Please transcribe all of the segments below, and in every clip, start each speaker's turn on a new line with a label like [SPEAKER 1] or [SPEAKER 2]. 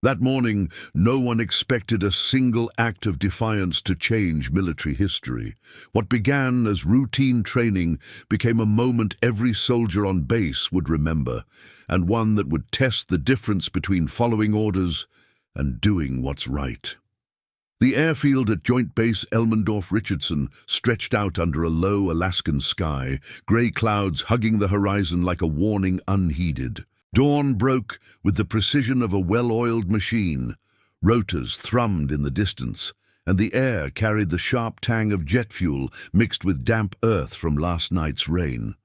[SPEAKER 1] That morning, no one expected a single act of defiance to change military history. What began as routine training became a moment every soldier on base would remember, and one that would test the difference between following orders and doing what's right. The airfield at Joint Base Elmendorf-Richardson stretched out under a low Alaskan sky, gray clouds hugging the horizon like a warning unheeded. Dawn broke with the precision of a well-oiled machine. Rotors thrummed in the distance, and the air carried the sharp tang of jet fuel mixed with damp earth from last night's rain.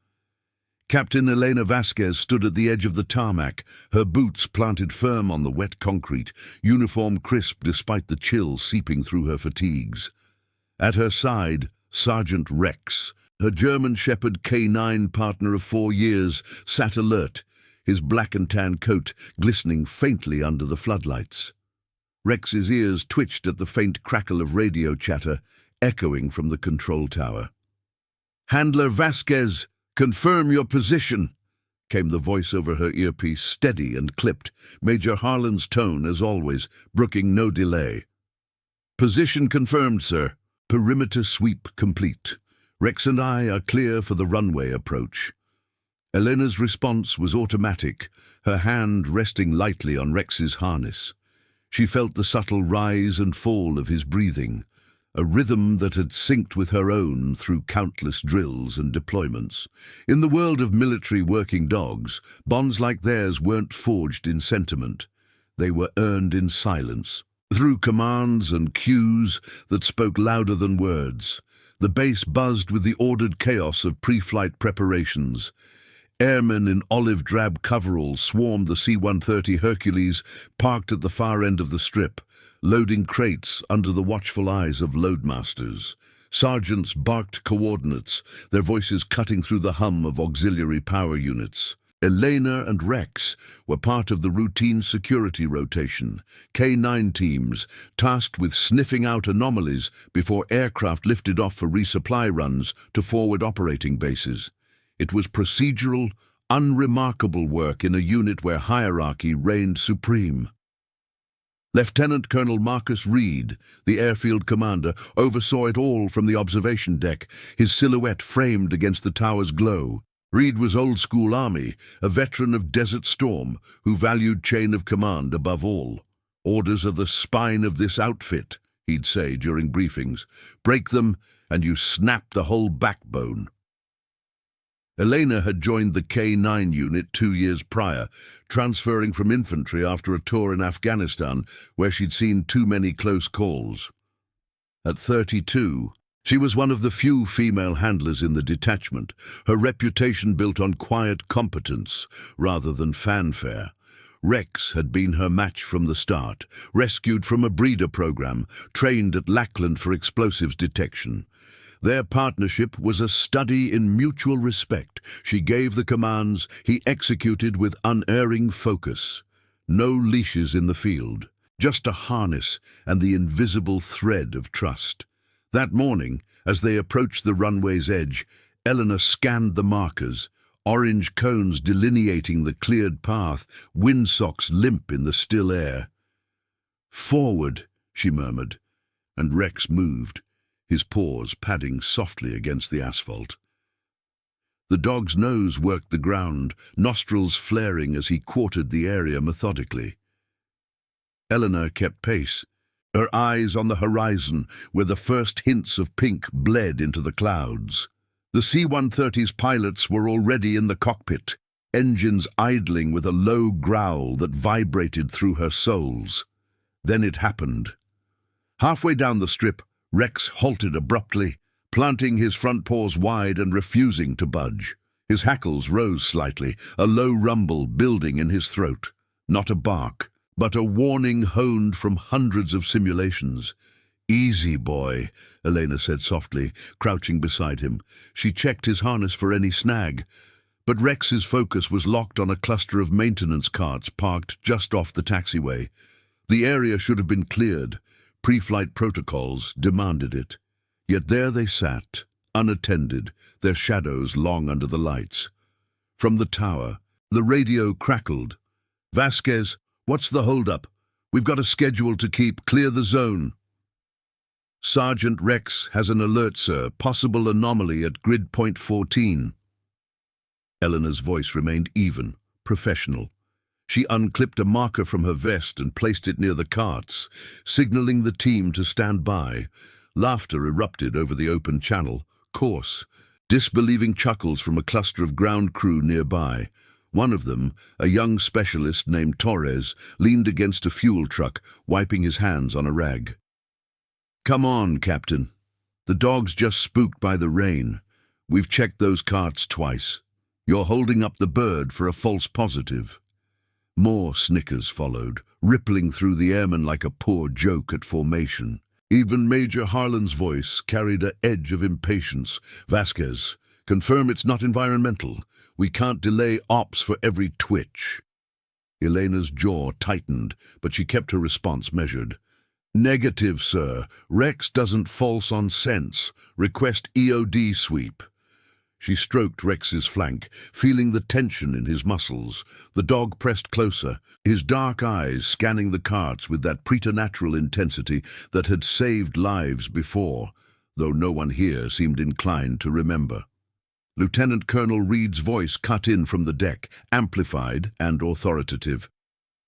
[SPEAKER 1] Captain Elena Vasquez stood at the edge of the tarmac, her boots planted firm on the wet concrete, uniform crisp despite the chill seeping through her fatigues. At her side, Sergeant Rex, her German Shepherd K-9 partner of 4 years, sat alert, his black and tan coat glistening faintly under the floodlights. Rex's ears twitched at the faint crackle of radio chatter echoing from the control tower. "Handler Vasquez, confirm your position," came the voice over her earpiece, steady and clipped, Major Harlan's tone, as always, brooking no delay. "Position confirmed, sir. Perimeter sweep complete. Rex and I are clear for the runway approach." Elena's response was automatic, her hand resting lightly on Rex's harness. She felt the subtle rise and fall of his breathing, a rhythm that had synced with her own through countless drills and deployments. In the world of military working dogs, bonds like theirs weren't forged in sentiment. They were earned in silence, through commands and cues that spoke louder than words. The base buzzed with the ordered chaos of pre-flight preparations. Airmen in olive-drab coveralls swarmed the C-130 Hercules parked at the far end of the strip, loading crates under the watchful eyes of loadmasters. Sergeants barked coordinates, their voices cutting through the hum of auxiliary power units. Elena and Rex were part of the routine security rotation, K-9 teams tasked with sniffing out anomalies before aircraft lifted off for resupply runs to forward operating bases. It was procedural, unremarkable work in a unit where hierarchy reigned supreme. Lieutenant Colonel Marcus Reed, the airfield commander, oversaw it all from the observation deck, his silhouette framed against the tower's glow. Reed was old-school Army, a veteran of Desert Storm, who valued chain of command above all. "Orders are the spine of this outfit," he'd say during briefings. "Break them, and you snap the whole backbone." Elena had joined the K-9 unit 2 years prior, transferring from infantry after a tour in Afghanistan where she'd seen too many close calls. At 32, she was one of the few female handlers in the detachment, her reputation built on quiet competence rather than fanfare. Rex had been her match from the start, rescued from a breeder program, trained at Lackland for explosives detection. Their partnership was a study in mutual respect. She gave the commands, he executed with unerring focus. No leashes in the field, just a harness and the invisible thread of trust. That morning, as they approached the runway's edge, Eleanor scanned the markers, orange cones delineating the cleared path, windsocks limp in the still air. "Forward," she murmured, and Rex moved, his paws padding softly against the asphalt. The dog's nose worked the ground, nostrils flaring as he quartered the area methodically. Eleanor kept pace, her eyes on the horizon where the first hints of pink bled into the clouds. The C-130's pilots were already in the cockpit, engines idling with a low growl that vibrated through her soles. Then it happened. Halfway down the strip, Rex halted abruptly, planting his front paws wide and refusing to budge. His hackles rose slightly, a low rumble building in his throat. Not a bark, but a warning honed from hundreds of simulations. "Easy, boy," Elena said softly, crouching beside him. She checked his harness for any snag, but Rex's focus was locked on a cluster of maintenance carts parked just off the taxiway. The area should have been cleared. Pre-flight protocols demanded it. Yet there they sat, unattended, their shadows long under the lights. From the tower, the radio crackled. "Vasquez, what's the hold-up? We've got a schedule to keep. Clear the zone. Sergeant Rex has an alert, sir. Possible anomaly at grid point 14. Eleanor's voice remained even, professional. She unclipped a marker from her vest and placed it near the carts, signaling the team to stand by. Laughter erupted over the open channel, coarse, disbelieving chuckles from a cluster of ground crew nearby. One of them, a young specialist named Torres, leaned against a fuel truck, wiping his hands on a rag. "Come on, Captain. The dog's just spooked by the rain. We've checked those carts twice. You're holding up the bird for a false positive." More snickers followed, rippling through the airmen like a poor joke at formation. Even Major Harlan's voice carried an edge of impatience. "Vasquez, confirm it's not environmental. We can't delay ops for every twitch." Elena's jaw tightened, but she kept her response measured. "Negative, sir. Rex doesn't false on sense. Request EOD sweep." She stroked Rex's flank, feeling the tension in his muscles. The dog pressed closer, his dark eyes scanning the carts with that preternatural intensity that had saved lives before, though no one here seemed inclined to remember. Lieutenant Colonel Reed's voice cut in from the deck, amplified and authoritative.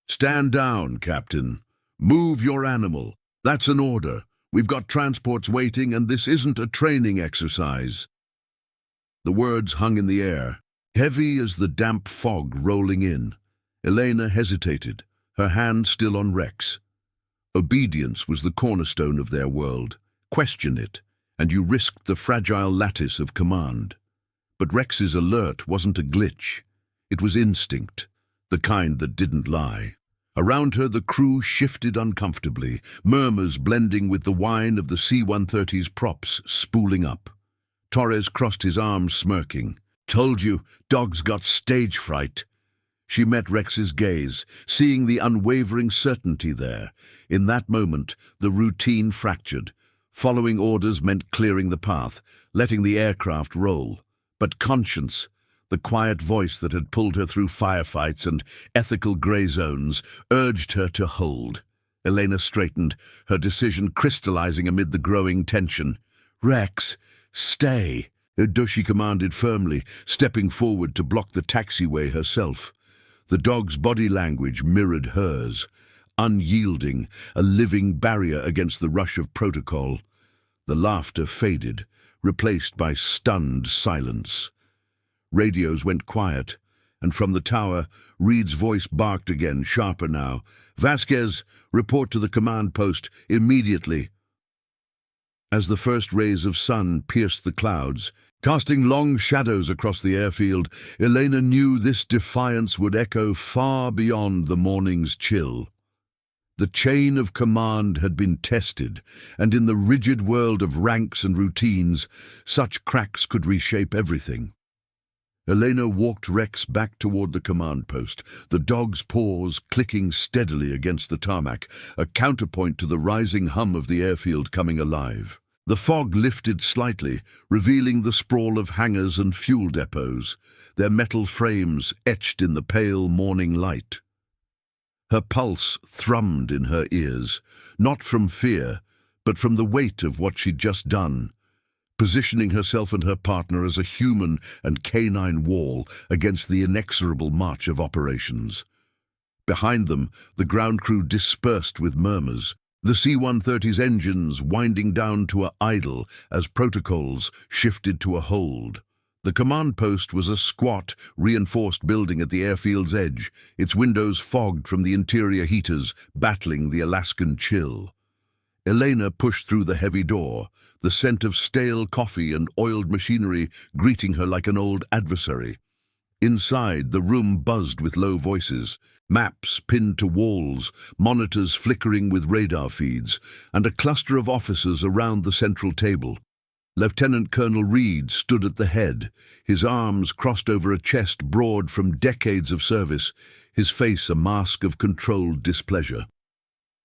[SPEAKER 1] "Stand down, Captain. Move your animal. That's an order. We've got transports waiting, and this isn't a training exercise." The words hung in the air, heavy as the damp fog rolling in. Elena hesitated, her hand still on Rex. Obedience was the cornerstone of their world. Question it, and you risked the fragile lattice of command. But Rex's alert wasn't a glitch. It was instinct, the kind that didn't lie. Around her, the crew shifted uncomfortably, murmurs blending with the whine of the C-130's props spooling up. Torres crossed his arms, smirking. "Told you, dog's got stage fright." She met Rex's gaze, seeing the unwavering certainty there. In that moment, the routine fractured. Following orders meant clearing the path, letting the aircraft roll. But conscience, the quiet voice that had pulled her through firefights and ethical grey zones, urged her to hold. Elena straightened, her decision crystallizing amid the growing tension. "Rex, stay," she commanded firmly, stepping forward to block the taxiway herself. The dog's body language mirrored hers, unyielding, a living barrier against the rush of protocol. The laughter faded, replaced by stunned silence. Radios went quiet, and from the tower, Reed's voice barked again, sharper now. "Vasquez, report to the command post immediately." As the first rays of sun pierced the clouds, casting long shadows across the airfield, Elena knew this defiance would echo far beyond the morning's chill. The chain of command had been tested, and in the rigid world of ranks and routines, such cracks could reshape everything. Elena walked Rex back toward the command post, the dog's paws clicking steadily against the tarmac, a counterpoint to the rising hum of the airfield coming alive. The fog lifted slightly, revealing the sprawl of hangars and fuel depots, their metal frames etched in the pale morning light. Her pulse thrummed in her ears, not from fear, but from the weight of what she'd just done, positioning herself and her partner as a human and K-9 wall against the inexorable march of operations. Behind them, the ground crew dispersed with murmurs, the C-130's engines winding down to a idle as protocols shifted to a hold. The command post was a squat, reinforced building at the airfield's edge, its windows fogged from the interior heaters battling the Alaskan chill. Elena pushed through the heavy door, the scent of stale coffee and oiled machinery greeting her like an old adversary. Inside, the room buzzed with low voices, maps pinned to walls, monitors flickering with radar feeds, and a cluster of officers around the central table. Lieutenant Colonel Reed stood at the head, his arms crossed over a chest broad from decades of service, his face a mask of controlled displeasure.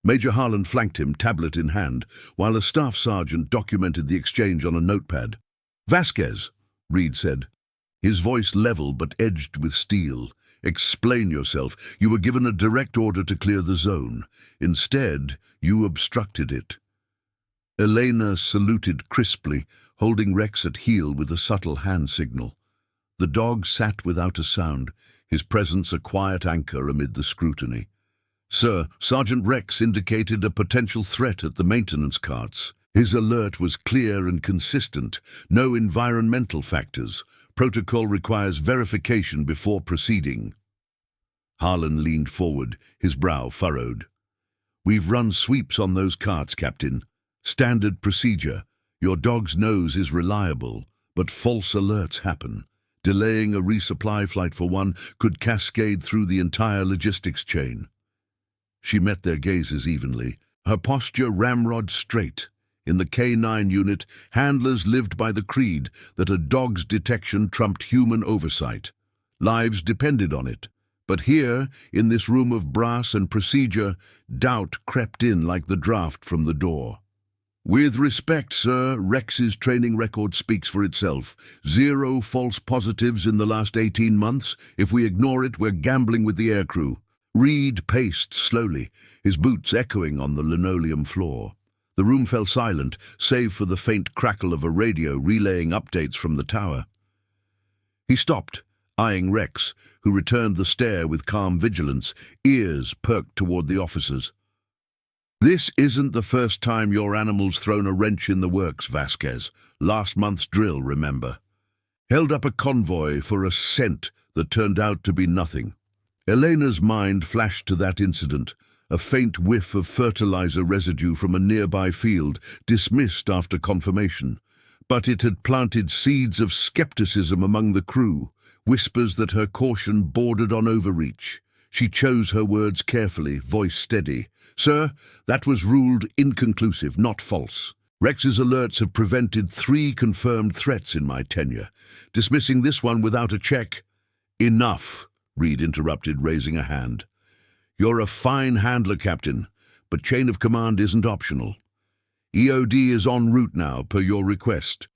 [SPEAKER 1] Major Harlan flanked him, tablet in hand, while a staff sergeant documented the exchange on a notepad. "Vasquez," Reed said, his voice level but edged with steel. Explain yourself. You were given a direct order to clear the zone. Instead, you obstructed it. Elena saluted crisply, holding Rex at heel with a subtle hand signal. The dog sat without a sound, his presence a quiet anchor amid the scrutiny. "Sir, Sergeant Rex indicated a potential threat at the maintenance carts. His alert was clear and consistent. No environmental factors. Protocol requires verification before proceeding." Harlan leaned forward, his brow furrowed. "We've run sweeps on those carts, Captain. Standard procedure. Your dog's nose is reliable, but false alerts happen. Delaying a resupply flight for one could cascade through the entire logistics chain." She met their gazes evenly, her posture ramrod straight. In the K-9 unit, handlers lived by the creed that a dog's detection trumped human oversight. Lives depended on it. But here, in this room of brass and procedure, doubt crept in like the draft from the door. "With respect, sir, Rex's training record speaks for itself. 0 false positives in the last 18 months. If we ignore it, we're gambling with the aircrew." Reed paced slowly, his boots echoing on the linoleum floor. The room fell silent, save for the faint crackle of a radio relaying updates from the tower. He stopped, eyeing Rex, who returned the stare with calm vigilance, ears perked toward the officers. "This isn't the first time your animal's thrown a wrench in the works, Vasquez. Last month's drill, remember. Held up a convoy for a scent that turned out to be nothing." Elena's mind flashed to that incident, a faint whiff of fertilizer residue from a nearby field, dismissed after confirmation. But it had planted seeds of skepticism among the crew, whispers that her caution bordered on overreach. She chose her words carefully, voice steady. "Sir, that was ruled inconclusive, not false. Rex's alerts have prevented 3 confirmed threats in my tenure. Dismissing this one without a check—" "Enough," Reed interrupted, raising a hand. "You're a fine handler, Captain, but chain of command isn't optional. EOD is en route now, per your request.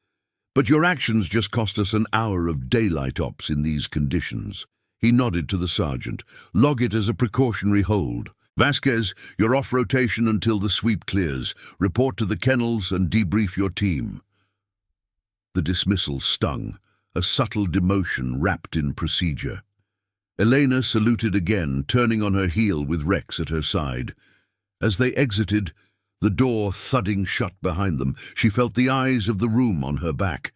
[SPEAKER 1] But your actions just cost us an hour of daylight ops in these conditions." He nodded to the sergeant. "Log it as a precautionary hold. Vasquez, you're off rotation until the sweep clears. Report to the kennels and debrief your team." The dismissal stung, a subtle demotion wrapped in procedure. Elena saluted again, turning on her heel with Rex at her side. As they exited, the door thudding shut behind them, she felt the eyes of the room on her back.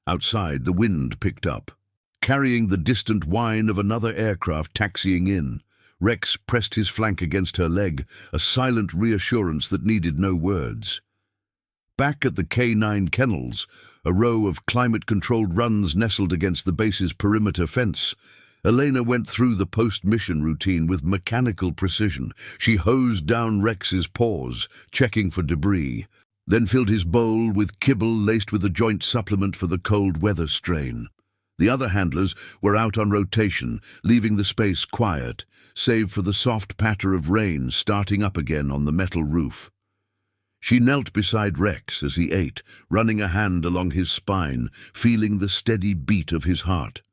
[SPEAKER 1] Outside, the wind picked up, carrying the distant whine of another aircraft taxiing in. Rex pressed his flank against her leg, a silent reassurance that needed no words. Back at the K-9 kennels, a row of climate-controlled runs nestled against the base's perimeter fence. Elena went through the post-mission routine with mechanical precision. She hosed down Rex's paws, checking for debris, then filled his bowl with kibble laced with a joint supplement for the cold weather strain. The other handlers were out on rotation, leaving the space quiet, save for the soft patter of rain starting up again on the metal roof. She knelt beside Rex as he ate, running a hand along his spine, feeling the steady beat of his heart.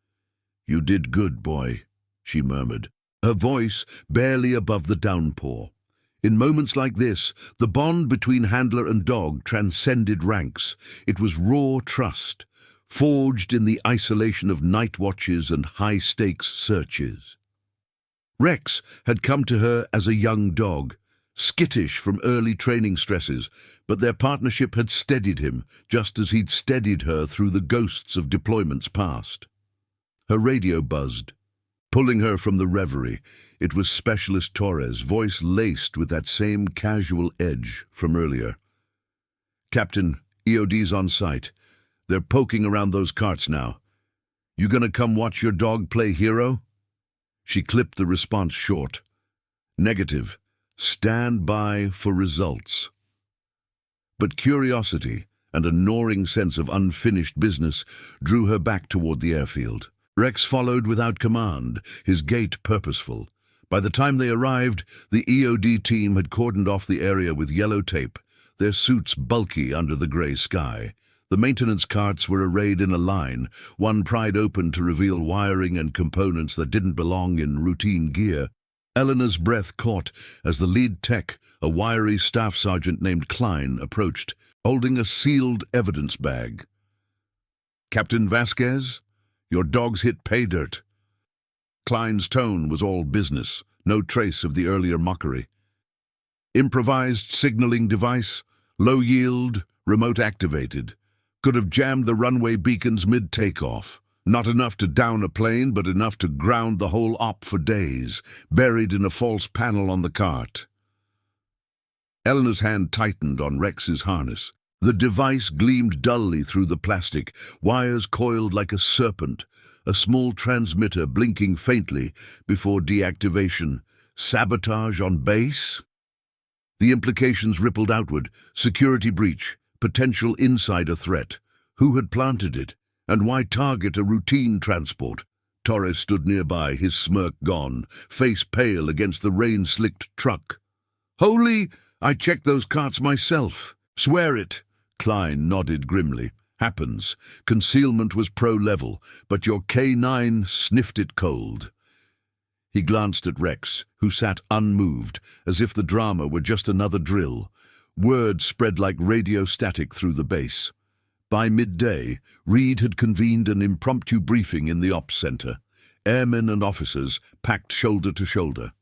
[SPEAKER 1] "You did good, boy," she murmured, her voice barely above the downpour. In moments like this, the bond between handler and dog transcended ranks. It was raw trust, forged in the isolation of night watches and high-stakes searches. Rex had come to her as a young dog, skittish from early training stresses, but their partnership had steadied him, just as he'd steadied her through the ghosts of deployments past. Her radio buzzed, pulling her from the reverie. It was Specialist Torres, voice laced with that same casual edge from earlier. "Captain, EOD's on site. They're poking around those carts now. You gonna come watch your dog play hero?" She clipped the response short. "Negative. Stand by for results." But curiosity and a gnawing sense of unfinished business drew her back toward the airfield. Rex followed without command, his gait purposeful. By the time they arrived, the EOD team had cordoned off the area with yellow tape, their suits bulky under the gray sky. The maintenance carts were arrayed in a line, one pried open to reveal wiring and components that didn't belong in routine gear. Eleanor's breath caught as the lead tech, a wiry staff sergeant named K-9, approached, holding a sealed evidence bag. "Captain Vasquez, your dogs hit pay dirt." K-9's tone was all business, no trace of the earlier mockery. "Improvised signaling device, low yield, remote activated. Could have jammed the runway beacons mid-takeoff. Not enough to down a plane, but enough to ground the whole op for days, buried in a false panel on the cart." Eleanor's hand tightened on Rex's harness. The device gleamed dully through the plastic, wires coiled like a serpent, a small transmitter blinking faintly before deactivation. Sabotage on base? The implications rippled outward. Security breach, potential insider threat. Who had planted it? And why target a routine transport? Torres stood nearby, his smirk gone, face pale against the rain-slicked truck. "Holy, I checked those carts myself." "Swear it." K-9 nodded grimly. "Happens. Concealment was pro-level, but your K-9 sniffed it cold." He glanced at Rex, who sat unmoved, as if the drama were just another drill. Word spread like radio static through the base. By midday, Reed had convened an impromptu briefing in the ops center. Airmen and officers packed shoulder to shoulder.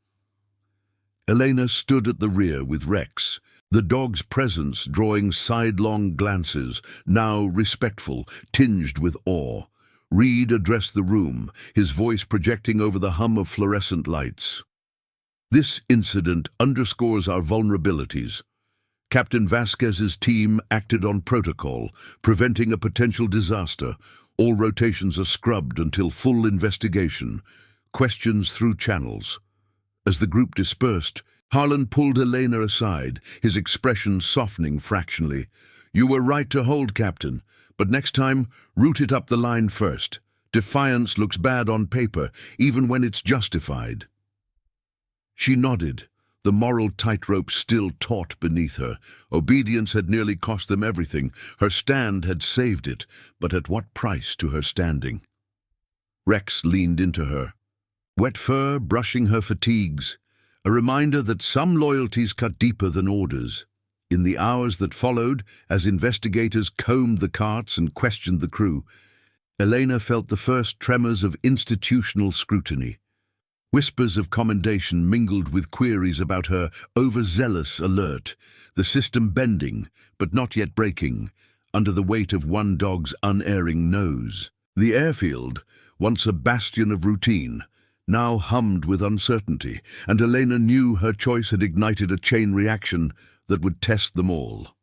[SPEAKER 1] Elena stood at the rear with Rex, the dog's presence drawing sidelong glances, now respectful, tinged with awe. Reed addressed the room, his voice projecting over the hum of fluorescent lights. "This incident underscores our vulnerabilities. Captain Vasquez's team acted on protocol, preventing a potential disaster. All rotations are scrubbed until full investigation. Questions through channels." As the group dispersed, Harlan pulled Elena aside, his expression softening fractionally. "You were right to hold, Captain, but next time, route it up the line first. Defiance looks bad on paper, even when it's justified." She nodded, the moral tightrope still taut beneath her. Obedience had nearly cost them everything. Her stand had saved it, but at what price to her standing? Rex leaned into her, wet fur brushing her fatigues, a reminder that some loyalties cut deeper than orders. In the hours that followed, as investigators combed the carts and questioned the crew, Elena felt the first tremors of institutional scrutiny. Whispers of commendation mingled with queries about her overzealous alert, the system bending, but not yet breaking, under the weight of one dog's unerring nose. The airfield, once a bastion of routine, now hummed with uncertainty, and Elena knew her choice had ignited a chain reaction that would test them all.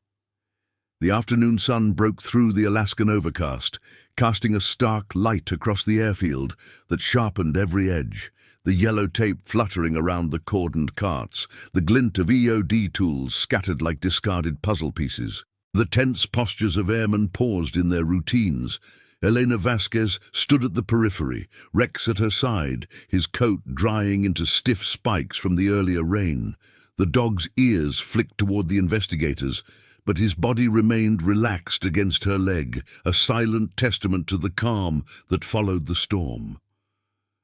[SPEAKER 1] The afternoon sun broke through the Alaskan overcast, casting a stark light across the airfield that sharpened every edge, the yellow tape fluttering around the cordoned carts, the glint of EOD tools scattered like discarded puzzle pieces. The tense postures of airmen paused in their routines. Elena Vasquez stood at the periphery, Rex at her side, his coat drying into stiff spikes from the earlier rain. The dog's ears flicked toward the investigators, but his body remained relaxed against her leg, a silent testament to the calm that followed the storm.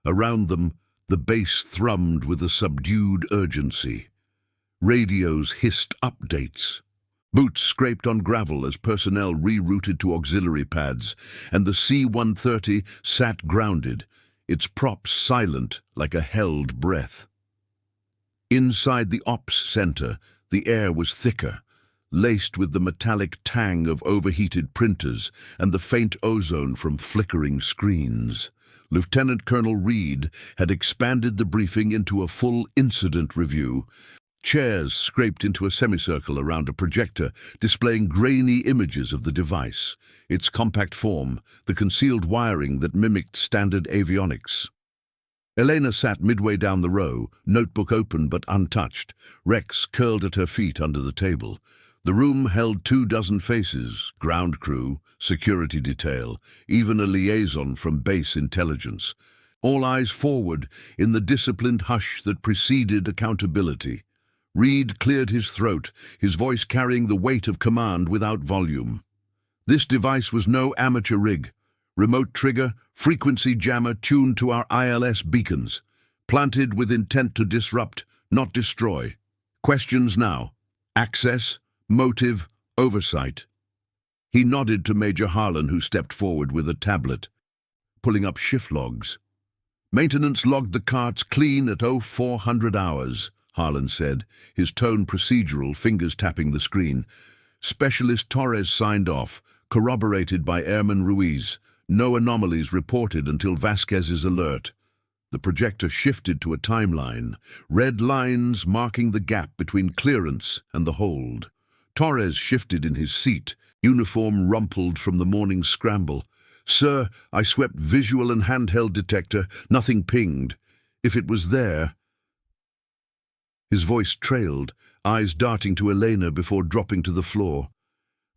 [SPEAKER 1] Around them, the base thrummed with a subdued urgency. Radios hissed updates. Boots scraped on gravel as personnel rerouted to auxiliary pads, and the C-130 sat grounded, its props silent like a held breath. Inside the ops center, the air was thicker, laced with the metallic tang of overheated printers and the faint ozone from flickering screens. Lieutenant Colonel Reed had expanded the briefing into a full incident review. Chairs scraped into a semicircle around a projector, displaying grainy images of the device, its compact form, the concealed wiring that mimicked standard avionics. Elena sat midway down the row, notebook open but untouched, Rex curled at her feet under the table. The room held 24 faces, ground crew, security detail, even a liaison from base intelligence. All eyes forward in the disciplined hush that preceded accountability. Reed cleared his throat, his voice carrying the weight of command without volume. This device was no amateur rig. Remote trigger, frequency jammer tuned to our ILS beacons. Planted with intent to disrupt, not destroy. Questions now. Access, motive, oversight. He nodded to Major Harlan, who stepped forward with a tablet, pulling up shift logs. Maintenance logged the carts clean at 0400 hours, Harlan said, his tone procedural, fingers tapping the screen. Specialist Torres signed off, corroborated by Airman Ruiz. No anomalies reported until Vasquez's alert. The projector shifted to a timeline, red lines marking the gap between clearance and the hold. Torres shifted in his seat, uniform rumpled from the morning scramble. "Sir, I swept visual and handheld detector. Nothing pinged. If it was there—" His voice trailed, eyes darting to Elena before dropping to the floor.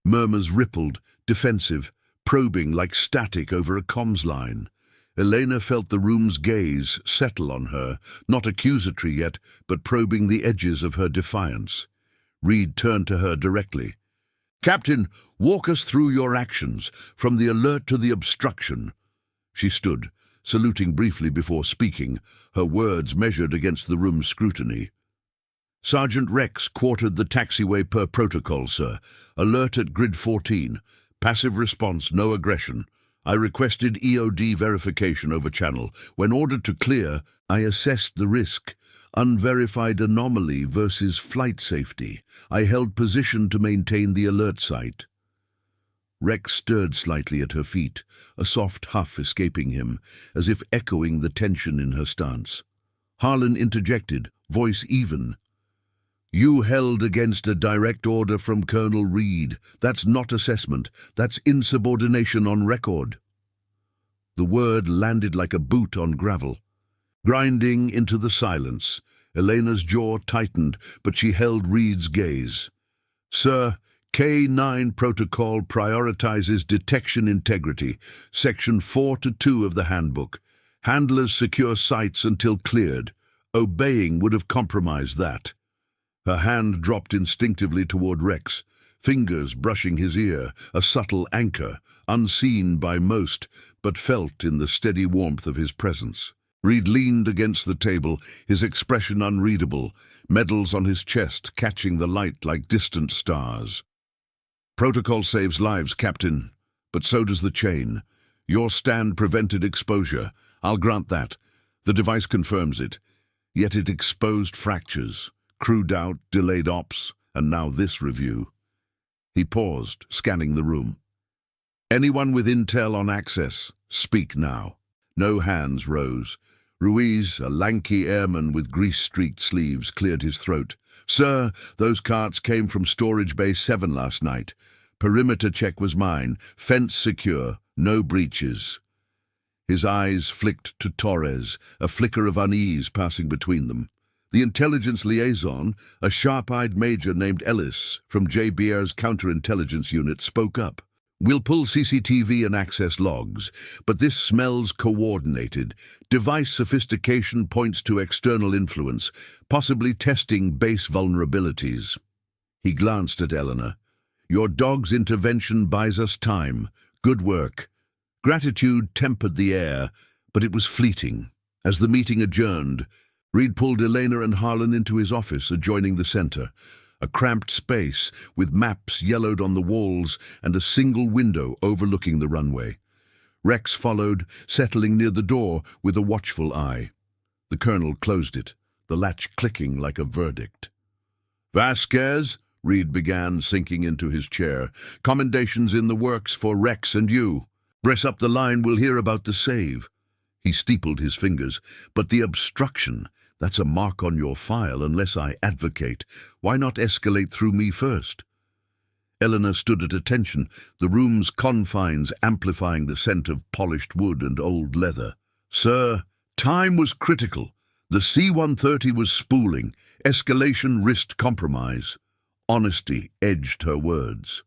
[SPEAKER 1] Murmurs rippled, defensive, probing like static over a comms line. Elena felt the room's gaze settle on her, not accusatory yet, but probing the edges of her defiance. Reed turned to her directly. "Captain, walk us through your actions, from the alert to the obstruction." She stood, saluting briefly before speaking, her words measured against the room's scrutiny. "Sergeant Rex quartered the taxiway per protocol, sir. Alert at grid 14. Passive response, no aggression. I requested EOD verification over channel. When ordered to clear, I assessed the risk. Unverified anomaly versus flight safety. I held position to maintain the alert site." Rex stirred slightly at her feet, a soft huff escaping him, as if echoing the tension in her stance. Harlan interjected, voice even. "You held against a direct order from Colonel Reed. That's not assessment. That's insubordination on record." The word landed like a boot on gravel. Grinding into the silence, Elena's jaw tightened, but she held Reed's gaze. "Sir, K-9 protocol prioritizes detection integrity. Section 4-2 of the handbook. Handlers secure sites until cleared. Obeying would have compromised that." Her hand dropped instinctively toward Rex, fingers brushing his ear, a subtle anchor, unseen by most, but felt in the steady warmth of his presence. Reed leaned against the table, his expression unreadable, medals on his chest catching the light like distant stars. "Protocol saves lives, Captain, but so does the chain. Your stand prevented exposure. I'll grant that. The device confirms it. Yet it exposed fractures. Crew doubt, delayed ops, and now this review." He paused, scanning the room. "Anyone with intel on access, speak now." No hands rose. Ruiz, a lanky airman with grease-streaked sleeves, cleared his throat. "Sir, those carts came from Storage Bay 7 last night. Perimeter check was mine. Fence secure. No breaches." His eyes flicked to Torres, a flicker of unease passing between them. The intelligence liaison, a sharp-eyed major named Ellis from JBR's counterintelligence unit, spoke up. "We'll pull CCTV and access logs, but this smells coordinated. Device sophistication points to external influence, possibly testing base vulnerabilities." He glanced at Eleanor. "Your dog's intervention buys us time. Good work." Gratitude tempered the air, but it was fleeting. As the meeting adjourned, Reed pulled Elena and Harlan into his office adjoining the center, a cramped space with maps yellowed on the walls and a single window overlooking the runway. Rex followed, settling near the door with a watchful eye. The colonel closed it, the latch clicking like a verdict. "Vasquez," Reed began, sinking into his chair, "commendations in the works for Rex and you. Press up the line, we'll hear about the save." He steepled his fingers. "But the obstruction, that's a mark on your file unless I advocate. Why not escalate through me first?" Eleanor stood at attention, the room's confines amplifying the scent of polished wood and old leather. "Sir, time was critical. The C-130 was spooling. Escalation risked compromise." Honesty edged her words.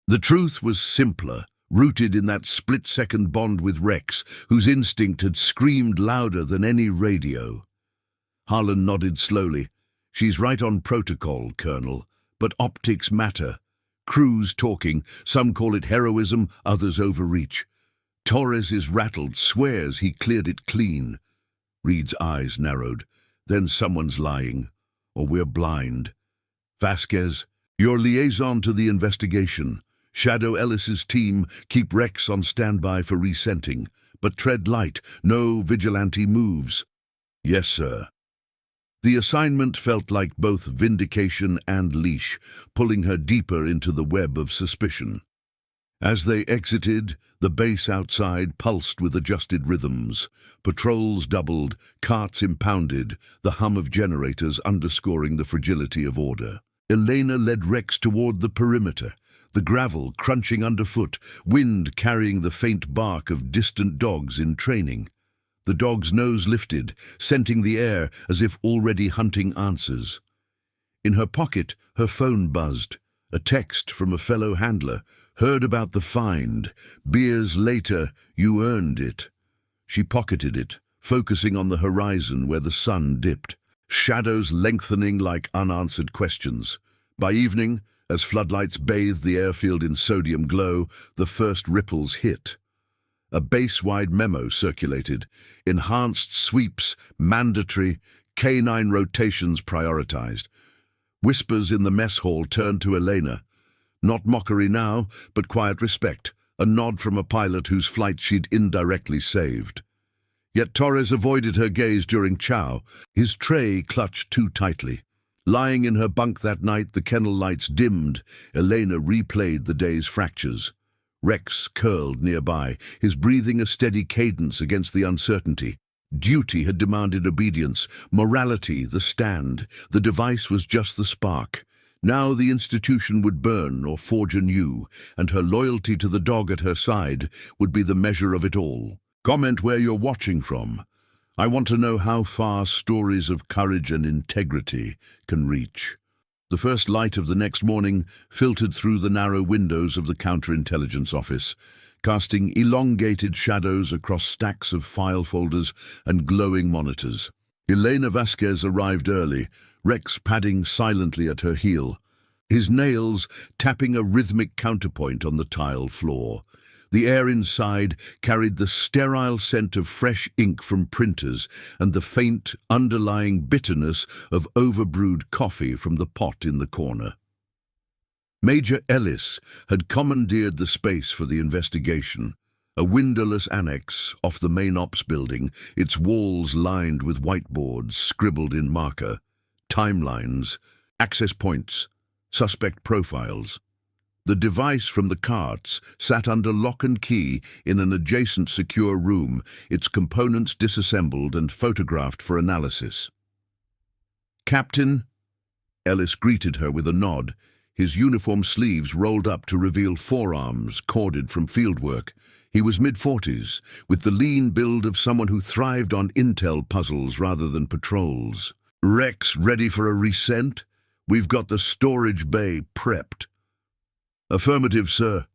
[SPEAKER 1] The truth was simpler, rooted in that split-second bond with Rex, whose instinct had screamed louder than any radio. Harlan nodded slowly. "She's right on protocol, Colonel, but optics matter. Crews talking, some call it heroism, others overreach. Torres is rattled, swears he cleared it clean. Reed's eyes narrowed. Then someone's lying, or we're blind. Vasquez, your liaison to the investigation. Shadow Ellis's team keep Rex on standby for rescenting, but tread light, no vigilante moves. Yes, sir. The assignment felt like both vindication and leash, pulling her deeper into the web of suspicion. As they exited, the base outside pulsed with adjusted rhythms. Patrols doubled, carts impounded, the hum of generators underscoring the fragility of order. Elena led Rex toward the perimeter, the gravel crunching underfoot, wind carrying the faint bark of distant dogs in training. The dog's nose lifted, scenting the air as if already hunting answers. In her pocket, her phone buzzed. A text from a fellow handler. Heard about the find. Beers later, you earned it. She pocketed it, focusing on the horizon where the sun dipped, shadows lengthening like unanswered questions. By evening, as floodlights bathed the airfield in sodium glow, the first ripples hit. A base-wide memo circulated. Enhanced sweeps, mandatory, K-9 rotations prioritized. Whispers in the mess hall turned to Elena. Not mockery now, but quiet respect, a nod from a pilot whose flight she'd indirectly saved. Yet Torres avoided her gaze during chow, his tray clutched too tightly. Lying in her bunk that night, the kennel lights dimmed, Elena replayed the day's fractures. Rex curled nearby, his breathing a steady cadence against the uncertainty. Duty had demanded obedience, morality the stand. The device was just the spark. Now the institution would burn or forge anew, and her loyalty to the dog at her side would be the measure of it all. Comment where you're watching from. I want to know how far stories of courage and integrity can reach. The first light of the next morning filtered through the narrow windows of the counterintelligence office, casting elongated shadows across stacks of file folders and glowing monitors. Elena Vasquez arrived early, Rex padding silently at her heel, his nails tapping a rhythmic counterpoint on the tile floor. The air inside carried the sterile scent of fresh ink from printers and the faint, underlying bitterness of overbrewed coffee from the pot in the corner. Major Ellis had commandeered the space for the investigation, a windowless annex off the main ops building, its walls lined with whiteboards scribbled in marker, timelines, access points, suspect profiles. The device from the carts sat under lock and key in an adjacent secure room, its components disassembled and photographed for analysis. "Captain?" Ellis greeted her with a nod, his uniform sleeves rolled up to reveal forearms corded from fieldwork. He was mid-40s, with the lean build of someone who thrived on intel puzzles rather than patrols. "Rex ready for a rescent? We've got the storage bay prepped." "Affirmative, sir."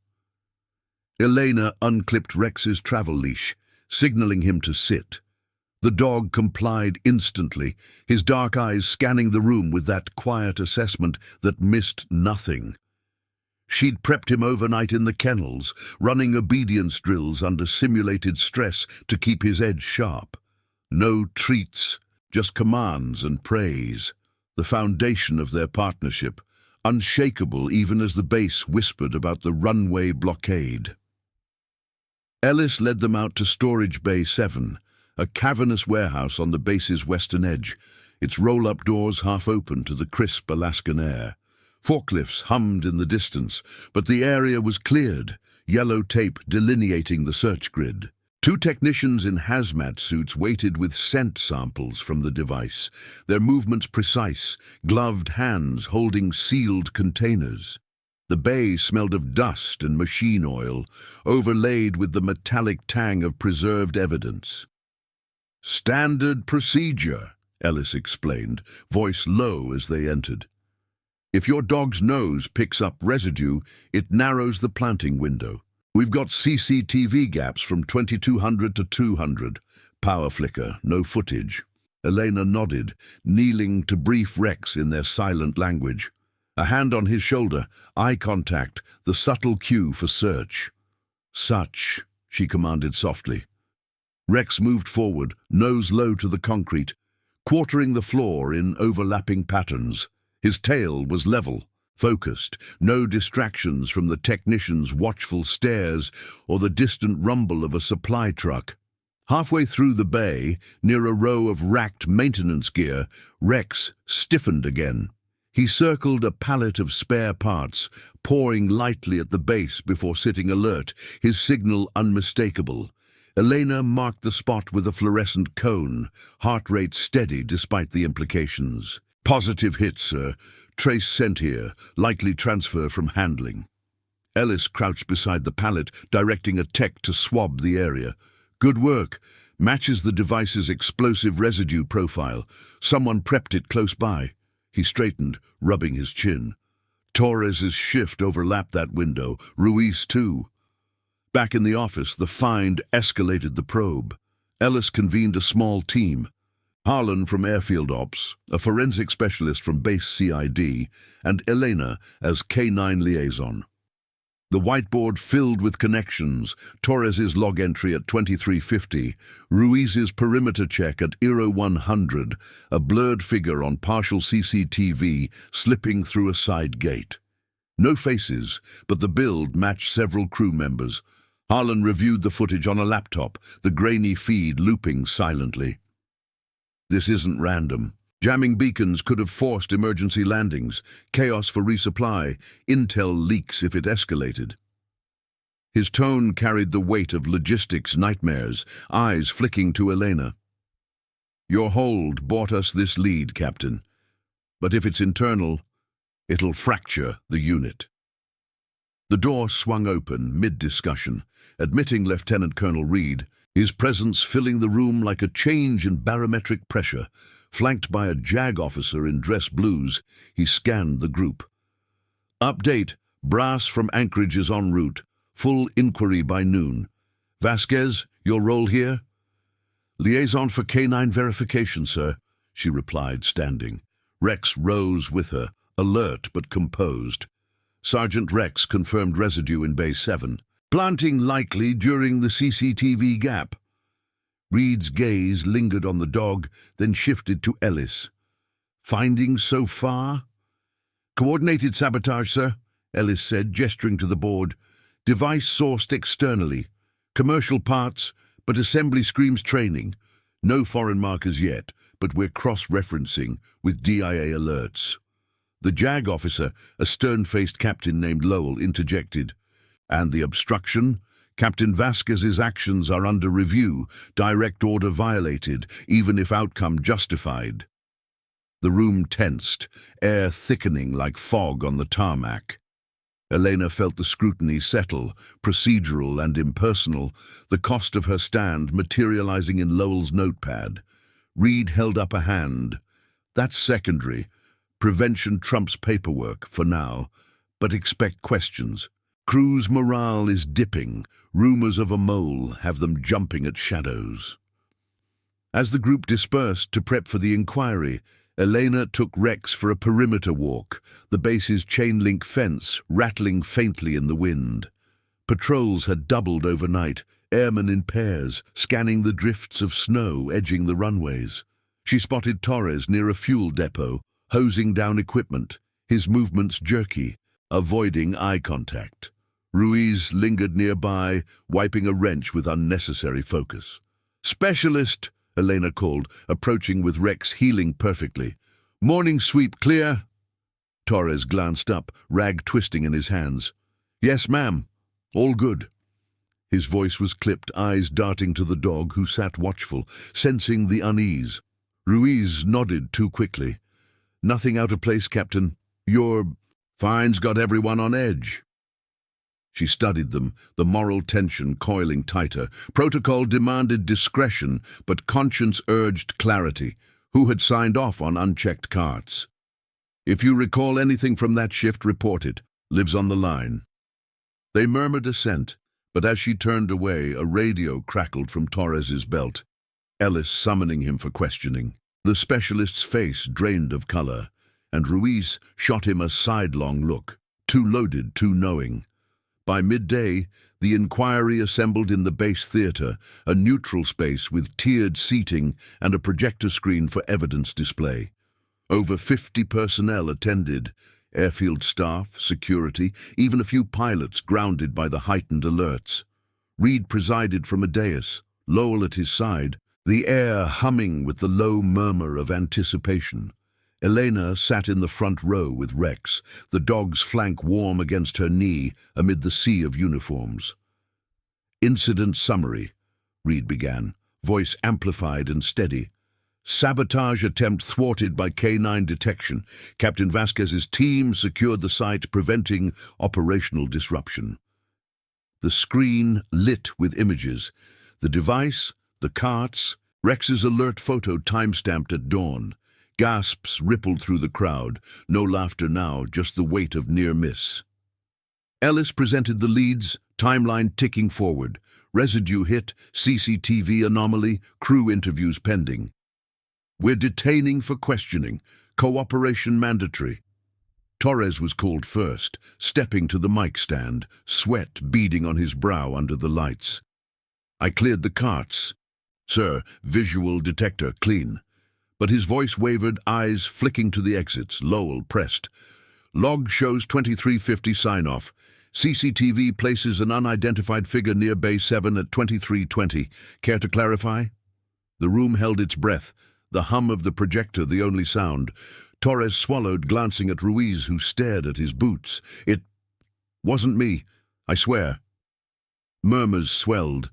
[SPEAKER 1] Elena unclipped Rex's travel leash, signaling him to sit. The dog complied instantly, his dark eyes scanning the room with that quiet assessment that missed nothing. She'd prepped him overnight in the kennels, running obedience drills under simulated stress to keep his edge sharp. No treats, just commands and praise, the foundation of their partnership, unshakable even as the base whispered about the runway blockade. Ellis led them out to Storage Bay 7, a cavernous warehouse on the base's western edge, its roll-up doors half open to the crisp Alaskan air. Forklifts hummed in the distance, but the area was cleared, yellow tape delineating the search grid. Two technicians in hazmat suits waited with scent samples from the device, their movements precise, gloved hands holding sealed containers. The bay smelled of dust and machine oil, overlaid with the metallic tang of preserved evidence. "Standard procedure," Ellis explained, voice low as they entered. "If your dog's nose picks up residue, it narrows the planting window. We've got CCTV gaps from 2200 to 200. Power flicker, no footage." Elena nodded, kneeling to brief Rex in their silent language. A hand on his shoulder, eye contact, the subtle cue for search. "Such," she commanded softly. Rex moved forward, nose low to the concrete, quartering the floor in overlapping patterns. His tail was level, focused, no distractions from the technician's watchful stares or the distant rumble of a supply truck. Halfway through the bay, near a row of racked maintenance gear, Rex stiffened again. He circled a pallet of spare parts, pawing lightly at the base before sitting alert, his signal unmistakable. Elena marked the spot with a fluorescent cone, heart rate steady despite the implications. "Positive hit, sir. Trace sent here, likely transfer from handling." Ellis crouched beside the pallet, directing a tech to swab the area. "Good work. Matches the device's explosive residue profile. Someone prepped it close by." He straightened, rubbing his chin. Torres's shift overlapped that window, Ruiz too. Back in the office, the find escalated the probe. Ellis convened a small team. Harlan from Airfield Ops, a forensic specialist from Base CID, and Elena as K-9 liaison. The whiteboard filled with connections, Torres's log entry at 2350, Ruiz's perimeter check at 100, a blurred figure on partial CCTV slipping through a side gate. No faces, but the build matched several crew members. Harlan reviewed the footage on a laptop, the grainy feed looping silently. "This isn't random. Jamming beacons could have forced emergency landings, chaos for resupply, intel leaks if it escalated." His tone carried the weight of logistics nightmares, eyes flicking to Elena. "Your hold bought us this lead, Captain. But if it's internal, it'll fracture the unit." The door swung open mid-discussion, admitting Lieutenant Colonel Reed, his presence filling the room like a change in barometric pressure. Flanked by a JAG officer in dress blues, he scanned the group. "Update. Brass from Anchorage is en route. Full inquiry by noon. Vasquez, your role here?" "Liaison for K-9 verification, sir," she replied, standing. Rex rose with her, alert but composed. Sergeant Rex confirmed residue in Bay 7. "Planting likely during the CCTV gap." Reed's gaze lingered on the dog, then shifted to Ellis. "Findings so far?" "Coordinated sabotage, sir," Ellis said, gesturing to the board. "Device sourced externally. Commercial parts, but assembly screams training. No foreign markers yet, but we're cross-referencing with DIA alerts." The JAG officer, a stern-faced captain named Lowell, interjected. "And the obstruction? Captain Vasquez's actions are under review, direct order violated, even if outcome justified." The room tensed, air thickening like fog on the tarmac. Elena felt the scrutiny settle, procedural and impersonal, the cost of her stand materializing in Lowell's notepad. Reed held up a hand. "That's secondary. Prevention trumps paperwork, for now, but expect questions. Crew's morale is dipping. Rumors of a mole have them jumping at shadows." As the group dispersed to prep for the inquiry, Elena took Rex for a perimeter walk, the base's chain-link fence rattling faintly in the wind. Patrols had doubled overnight, airmen in pairs, scanning the drifts of snow edging the runways. She spotted Torres near a fuel depot, hosing down equipment, his movements jerky, avoiding eye contact. Ruiz lingered nearby, wiping a wrench with unnecessary focus. "Specialist," Elena called, approaching with Rex healing perfectly. "Morning sweep clear?" Torres glanced up, rag twisting in his hands. "Yes, ma'am. All good." His voice was clipped, eyes darting to the dog, who sat watchful, sensing the unease. Ruiz nodded too quickly. "Nothing out of place, Captain. Your fine's got everyone on edge." She studied them, the moral tension coiling tighter. Protocol demanded discretion, but conscience urged clarity. Who had signed off on unchecked carts? "If you recall anything from that shift, report it. Lives on the line." They murmured assent, but as she turned away, a radio crackled from Torres's belt. Ellis summoning him for questioning. The specialist's face drained of color. and Ruiz shot him a sidelong look. Too loaded, too knowing. By midday, the inquiry assembled in the base theater, a neutral space with tiered seating and a projector screen for evidence display. Over 50 personnel attended, airfield staff, security, even a few pilots grounded by the heightened alerts. Reed presided from a dais, Lowell at his side, the air humming with the low murmur of anticipation. Elena sat in the front row with Rex, the dog's flank warm against her knee amid the sea of uniforms. "Incident summary," Reed began, voice amplified and steady. "Sabotage attempt thwarted by K-9 detection. Captain Vasquez's team secured the site, preventing operational disruption." The screen lit with images. The device, the carts, Rex's alert photo time-stamped at dawn. Gasps rippled through the crowd. No laughter now, just the weight of near miss. Ellis presented the leads, timeline ticking forward. Residue hit, CCTV anomaly, crew interviews pending. "We're detaining for questioning. Cooperation mandatory." Torres was called first, stepping to the mic stand, sweat beading on his brow under the lights. "I cleared the carts. Sir, visual detector, clean." But his voice wavered, eyes flicking to the exits. Lowell pressed. "Log shows 2350 sign-off. CCTV places an unidentified figure near Bay 7 at 2320. Care to clarify?" The room held its breath, the hum of the projector the only sound. Torres swallowed, glancing at Ruiz, who stared at his boots. "It wasn't me, I swear." Murmurs swelled.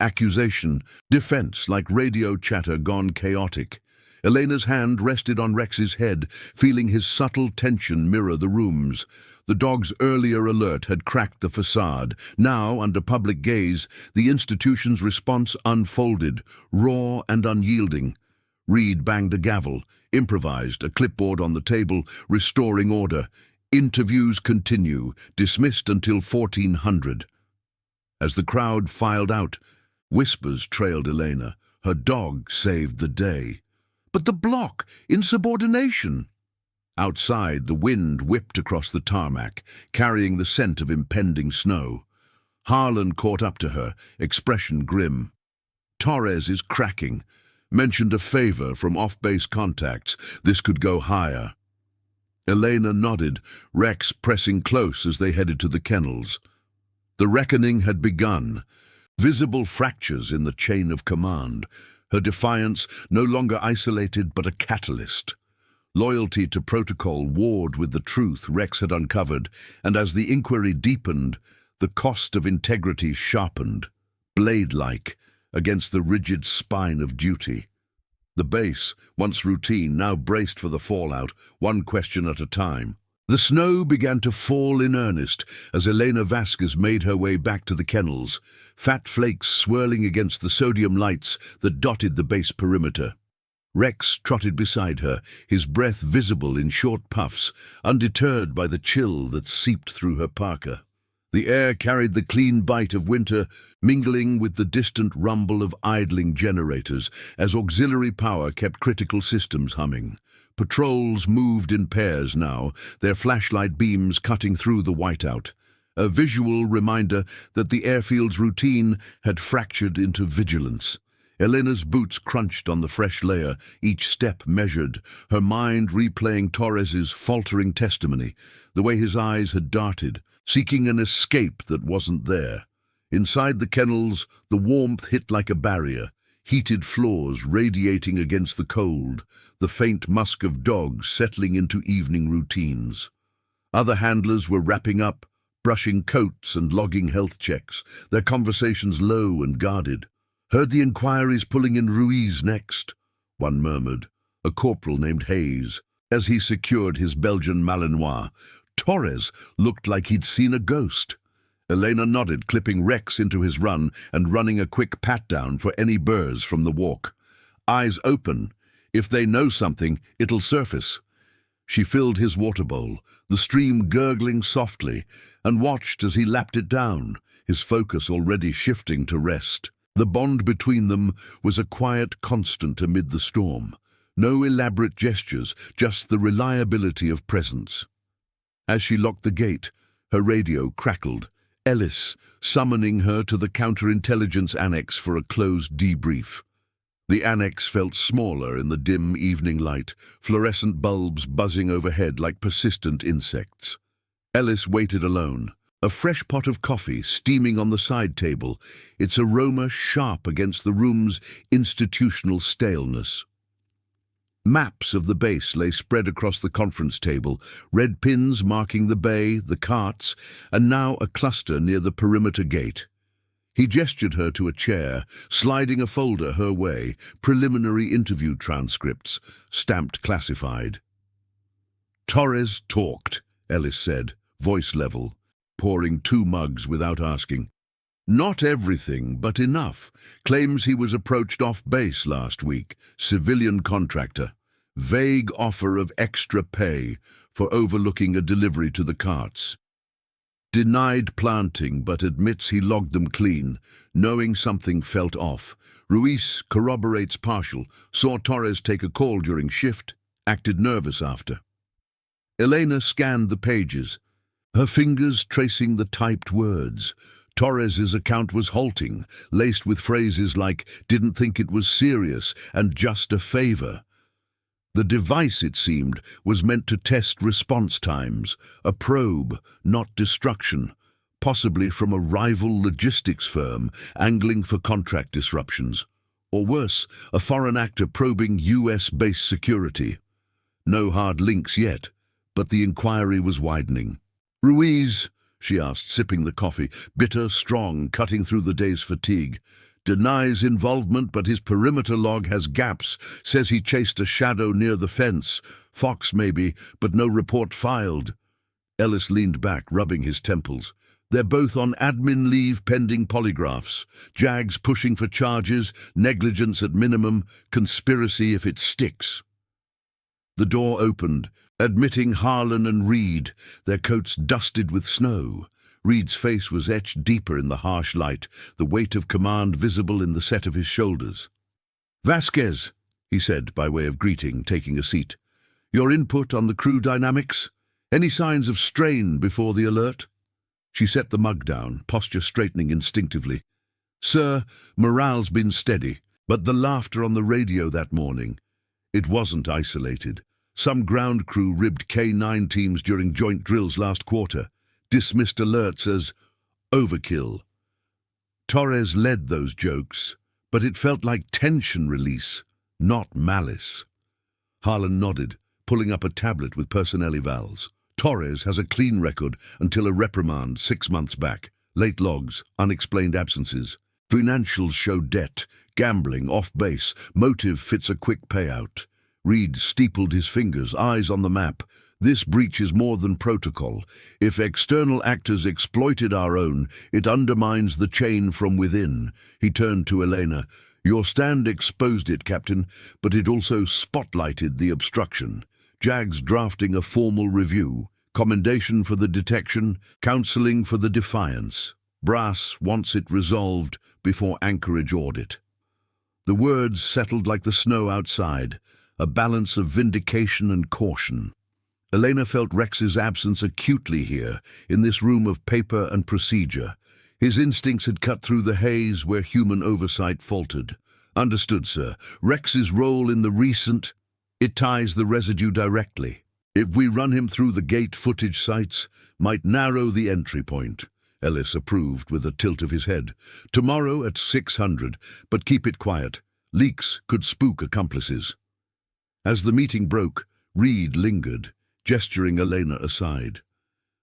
[SPEAKER 1] Accusation, defense, like radio chatter gone chaotic. Elena's hand rested on Rex's head, feeling his subtle tension mirror the room's. The dog's earlier alert had cracked the facade. Now, under public gaze, the institution's response unfolded, raw and unyielding. Reed banged a gavel, improvised, a clipboard on the table, restoring order. "Interviews continue, dismissed until 1400. As the crowd filed out, whispers trailed Elena. Her dog saved the day. "But the block, insubordination!" Outside, the wind whipped across the tarmac, carrying the scent of impending snow. Harlan caught up to her, expression grim. "Torres is cracking. Mentioned a favor from off-base contacts. This could go higher." Elena nodded, Rex pressing close as they headed to the kennels. The reckoning had begun. Visible fractures in the chain of command. Her defiance no longer isolated but a catalyst. Loyalty to protocol warred with the truth Rex had uncovered, and as the inquiry deepened, the cost of integrity sharpened, blade-like, against the rigid spine of duty. The base, once routine, now braced for the fallout, one question at a time. The snow began to fall in earnest as Elena Vasquez made her way back to the kennels, fat flakes swirling against the sodium lights that dotted the base perimeter. Rex trotted beside her, his breath visible in short puffs, undeterred by the chill that seeped through her parka. The air carried the clean bite of winter, mingling with the distant rumble of idling generators as auxiliary power kept critical systems humming. Patrols moved in pairs now, their flashlight beams cutting through the whiteout. A visual reminder that the airfield's routine had fractured into vigilance. Elena's boots crunched on the fresh layer, each step measured, her mind replaying Torres's faltering testimony, the way his eyes had darted, seeking an escape that wasn't there. Inside the kennels, the warmth hit like a barrier, heated floors radiating against the cold, the faint musk of dogs settling into evening routines. Other handlers were wrapping up, brushing coats and logging health checks, their conversations low and guarded. "Heard the inquiries pulling in Ruiz next," one murmured, a corporal named Hayes, as he secured his Belgian Malinois. Torres looked like he'd seen a ghost. Elena nodded, clipping Rex into his run and running a quick pat-down for any burrs from the walk. Eyes open. If they know something, it'll surface. She filled his water bowl, the stream gurgling softly, and watched as he lapped it down, his focus already shifting to rest. The bond between them was a quiet constant amid the storm. No elaborate gestures, just the reliability of presence. As she locked the gate, her radio crackled. Ellis, summoning her to the counterintelligence annex for a closed debrief. The annex felt smaller in the dim evening light, fluorescent bulbs buzzing overhead like persistent insects. Ellis waited alone, a fresh pot of coffee steaming on the side table, its aroma sharp against the room's institutional staleness. Maps of the base lay spread across the conference table, red pins marking the bay, the carts, and now a cluster near the perimeter gate. He gestured her to a chair, sliding a folder her way, preliminary interview transcripts, stamped classified. "Torres talked," Ellis said, voice level, pouring 2 mugs without asking. "Not everything, but enough. Claims he was approached off base last week. Civilian contractor. Vague offer of extra pay for overlooking a delivery to the carts. Denied planting, but admits he logged them clean, knowing something felt off. Ruiz corroborates partial. Saw Torres take a call during shift. Acted nervous after." Elena scanned the pages, her fingers tracing the typed words. Torres's account was halting, laced with phrases like "didn't think it was serious" and "just a favor." The device, it seemed, was meant to test response times, a probe, not destruction, possibly from a rival logistics firm angling for contract disruptions. Or worse, a foreign actor probing US-based security. No hard links yet, but the inquiry was widening. "Ruiz," she asked, sipping the coffee, bitter, strong, cutting through the day's fatigue. "Denies involvement, but his perimeter log has gaps. Says he chased a shadow near the fence. Fox maybe, but no report filed." Ellis leaned back, rubbing his temples. "They're both on admin leave pending polygraphs. Jags pushing for charges, negligence at minimum, conspiracy if it sticks." The door opened, admitting Harlan and Reed, their coats dusted with snow. Reed's face was etched deeper in the harsh light, the weight of command visible in the set of his shoulders. "Vasquez," he said by way of greeting, taking a seat. "Your input on the crew dynamics? Any signs of strain before the alert?" She set the mug down, posture straightening instinctively. "Sir, morale's been steady, but the laughter on the radio that morning, it wasn't isolated. Some ground crew ribbed K-9 teams during joint drills last quarter. Dismissed alerts as overkill. Torres led those jokes, but it felt like tension release, not malice." Harlan nodded, pulling up a tablet with personnel evals. "Torres has a clean record until a reprimand 6 months back. Late logs, unexplained absences. Financials show debt, gambling, off base. Motive fits a quick payout." Reed steepled his fingers, eyes on the map. "This breach is more than protocol. If external actors exploited our own, it undermines the chain from within." He turned to Elena. "Your stand exposed it, Captain, but it also spotlighted the obstruction. Jags drafting a formal review, commendation for the detection, counseling for the defiance. Brass wants it resolved before anchorage audit." The words settled like the snow outside, a balance of vindication and caution. Elena felt Rex's absence acutely here, in this room of paper and procedure. His instincts had cut through the haze where human oversight faltered. "Understood, sir. Rex's role in the recent, it ties the residue directly. If we run him through the gate footage sites, might narrow the entry point." Ellis approved with a tilt of his head. "Tomorrow at 600, but keep it quiet. Leaks could spook accomplices." As the meeting broke, Reed lingered, gesturing Elena aside.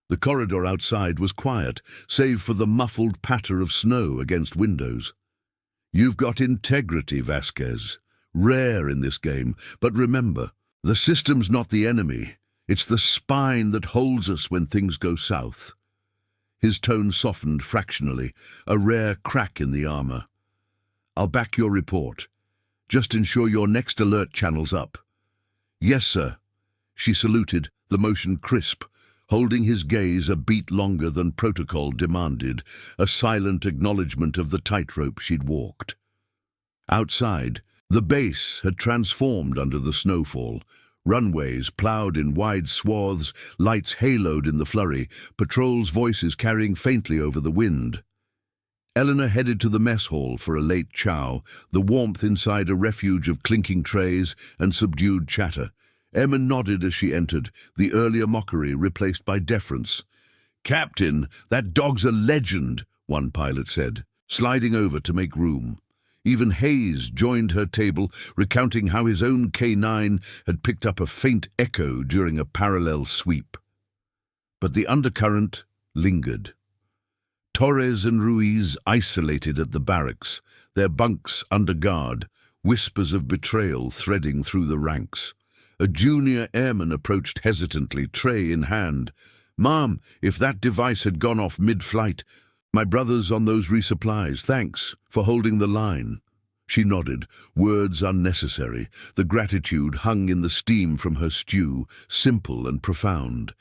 [SPEAKER 1] The corridor outside was quiet, save for the muffled patter of snow against windows. "You've got integrity, Vasquez. Rare in this game, but remember, the system's not the enemy. It's the spine that holds us when things go south." His tone softened fractionally, a rare crack in the armor. "I'll back your report. Just ensure your next alert channel's up." "Yes, sir." She saluted, the motion crisp, holding his gaze a beat longer than protocol demanded, a silent acknowledgement of the tightrope she'd walked. Outside, The base had transformed under the snowfall. Runways ploughed in wide swaths, lights haloed in the flurry, patrols' voices carrying faintly over the wind. Eleanor headed to the mess hall for a late chow, the warmth inside a refuge of clinking trays and subdued chatter. Emma nodded as she entered, the earlier mockery replaced by deference. "Captain, that dog's a legend," one pilot said, sliding over to make room. Even Hayes joined her table, recounting how his own K-9 had picked up a faint echo during a parallel sweep. But the undercurrent lingered. Torres and Ruiz isolated at the barracks, their bunks under guard, whispers of betrayal threading through the ranks. A junior airman approached hesitantly, tray in hand. "Ma'am, if that device had gone off mid-flight, my brother's on those resupplies. Thanks for holding the line." She nodded, words unnecessary. The gratitude hung in the steam from her stew, simple and profound.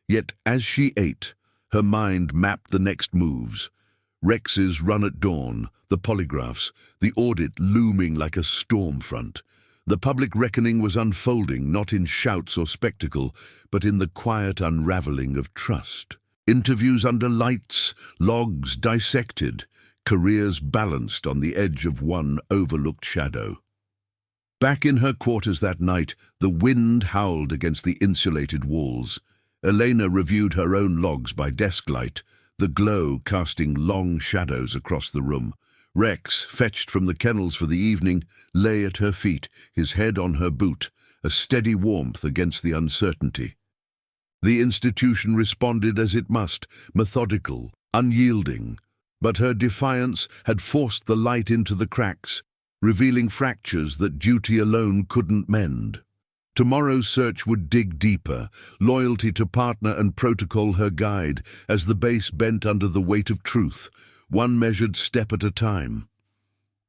[SPEAKER 1] Yet as she ate, her mind mapped the next moves. Rex's run at dawn, the polygraphs, the audit looming like a storm front. The public reckoning was unfolding, not in shouts or spectacle, but in the quiet unraveling of trust. Interviews under lights, logs dissected, careers balanced on the edge of one overlooked shadow. Back in her quarters that night, the wind howled against the insulated walls. Elena reviewed her own logs by desk light, the glow casting long shadows across the room. Rex, fetched from the kennels for the evening, lay at her feet, his head on her boot, a steady warmth against the uncertainty. The institution responded as it must, methodical, unyielding. But her defiance had forced the light into the cracks, revealing fractures that duty alone couldn't mend. Tomorrow's search would dig deeper, loyalty to partner and protocol her guide, as the base bent under the weight of truth, one measured step at a time.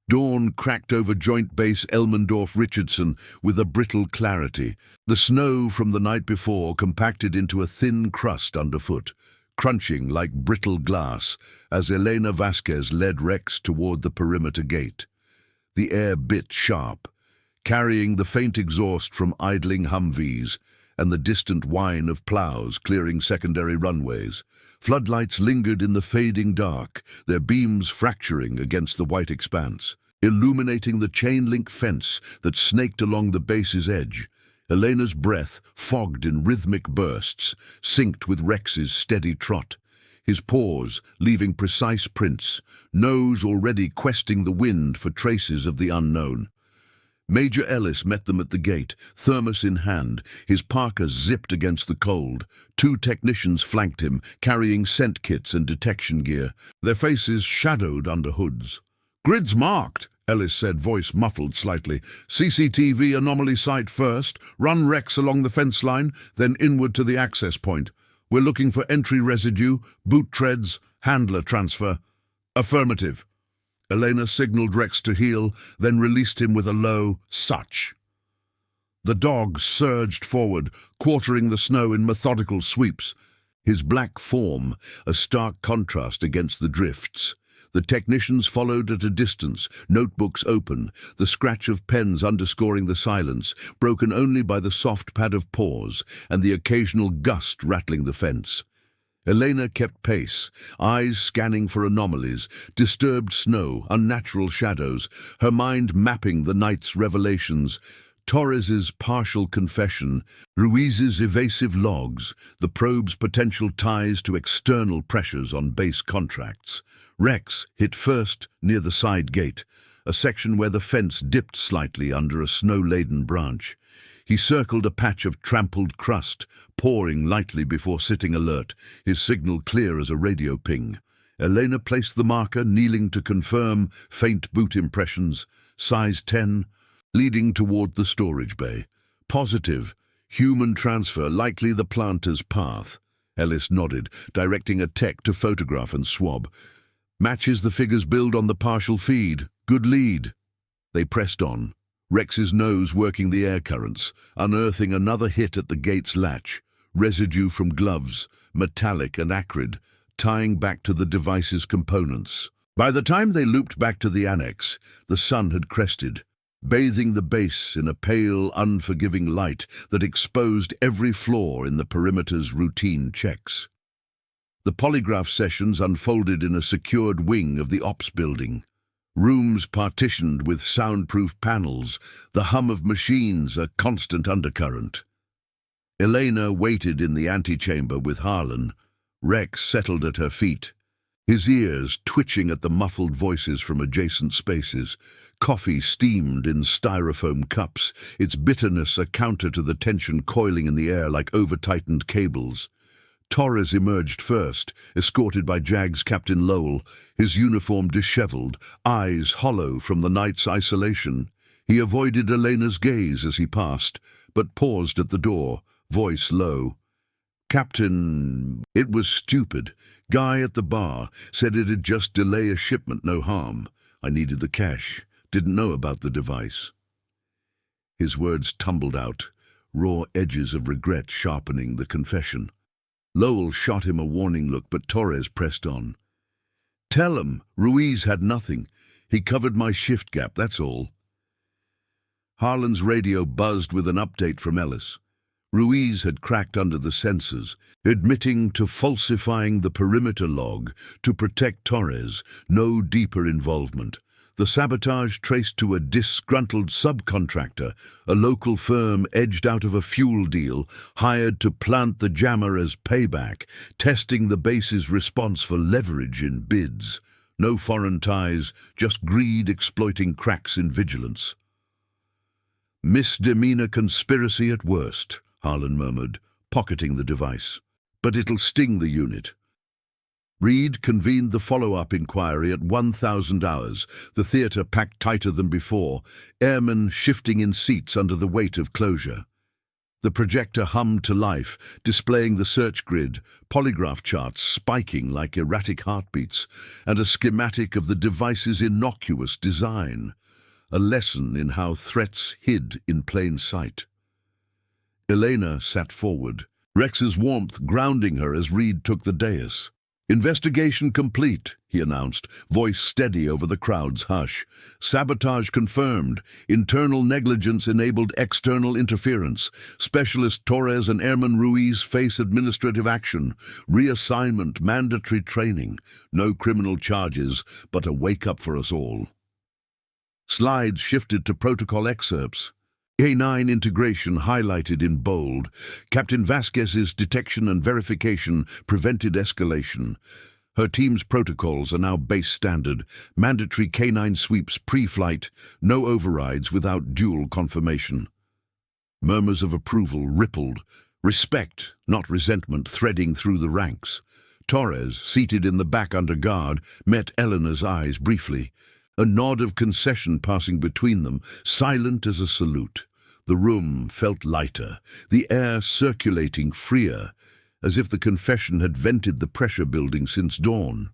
[SPEAKER 1] Dawn cracked over Joint Base Elmendorf-Richardson with a brittle clarity. The snow from the night before compacted into a thin crust underfoot, crunching like brittle glass as Elena Vasquez led Rex toward the perimeter gate. The air bit sharp, carrying the faint exhaust from idling Humvees and the distant whine of plows clearing secondary runways. Floodlights lingered in the fading dark, their beams fracturing against the white expanse, illuminating the chain-link fence that snaked along the base's edge. Elena's breath, fogged in rhythmic bursts, synced with Rex's steady trot. His paws, leaving precise prints, nose already questing the wind for traces of the unknown. Major Ellis met them at the gate, thermos in hand, his parka zipped against the cold. Two technicians flanked him, carrying scent kits and detection gear, their faces shadowed under hoods. "Grid's marked," Ellis said, voice muffled slightly. "CCTV anomaly site first, run Rex along the fence line, then inward to the access point. We're looking for entry residue, boot treads, handler transfer." "Affirmative." Elena signaled Rex to heel, then released him with a low, "Such." The dog surged forward, quartering the snow in methodical sweeps, his black form a stark contrast against the drifts. The technicians followed at a distance, notebooks open, the scratch of pens underscoring the silence, broken only by the soft pad of paws and the occasional gust rattling the fence. Elena kept pace, eyes scanning for anomalies, disturbed snow, unnatural shadows, her mind mapping the night's revelations. Torres's partial confession, Ruiz's evasive logs, the probe's potential ties to external pressures on base contracts. Rex hit first near the side gate, a section where the fence dipped slightly under a snow-laden branch. He circled a patch of trampled crust, pouring lightly before sitting alert, his signal clear as a radio ping. Elena placed the marker, kneeling to confirm faint boot impressions, size 10, leading toward the storage bay. Positive, human transfer, likely the planter's path. Ellis nodded, directing a tech to photograph and swab. "Matches the figure's build on the partial feed. Good lead." They pressed on, Rex's nose working the air currents, unearthing another hit at the gate's latch, residue from gloves, metallic and acrid, tying back to the device's components. By the time they looped back to the annex, the sun had crested. bathing the base in a pale, unforgiving light that exposed every flaw in the perimeter's routine checks. The polygraph sessions unfolded in a secured wing of the ops building. Rooms partitioned with soundproof panels, the hum of machines a constant undercurrent. Elena waited in the antechamber with Harlan. Rex settled at her feet, his ears twitching at the muffled voices from adjacent spaces. Coffee steamed in styrofoam cups, its bitterness a counter to the tension coiling in the air like over-tightened cables. Torres emerged first, escorted by JAG's Captain Lowell, his uniform disheveled, eyes hollow from the night's isolation. He avoided Elena's gaze as he passed, but paused at the door, voice low. "Captain, it was stupid. Guy at the bar said it'd just delay a shipment, no harm. I needed the cash. Didn't know about the device." His words tumbled out, raw edges of regret sharpening the confession. Lowell shot him a warning look, but Torres pressed on. "Tell him, Ruiz had nothing. He covered my shift gap, that's all." Harlan's radio buzzed with an update from Ellis. Ruiz had cracked under the sensors, admitting to falsifying the perimeter log to protect Torres, no deeper involvement. The sabotage traced to a disgruntled subcontractor, a local firm edged out of a fuel deal, hired to plant the jammer as payback, testing the base's response for leverage in bids. No foreign ties, just greed exploiting cracks in vigilance. "Misdemeanor conspiracy at worst," Harlan murmured, pocketing the device. "But it'll sting the unit." Reed convened the follow-up inquiry at 1,000 hours, the theatre packed tighter than before, airmen shifting in seats under the weight of closure. The projector hummed to life, displaying the search grid, polygraph charts spiking like erratic heartbeats, and a schematic of the device's innocuous design, a lesson in how threats hid in plain sight. Elena sat forward, Rex's warmth grounding her as Reed took the dais. "Investigation complete," he announced, voice steady over the crowd's hush. "Sabotage confirmed. Internal negligence enabled external interference. Specialist Torres and Airman Ruiz face administrative action. Reassignment, mandatory training. No criminal charges, but a wake-up for us all." Slides shifted to protocol excerpts. K-9 integration highlighted in bold. Captain Vasquez's detection and verification prevented escalation. Her team's protocols are now base standard. Mandatory K-9 sweeps pre-flight, no overrides without dual confirmation. Murmurs of approval rippled. Respect, not resentment, threading through the ranks. Torres, seated in the back under guard, met Eleanor's eyes briefly. A nod of concession passing between them, silent as a salute. The room felt lighter, the air circulating freer, as if the confession had vented the pressure building since dawn.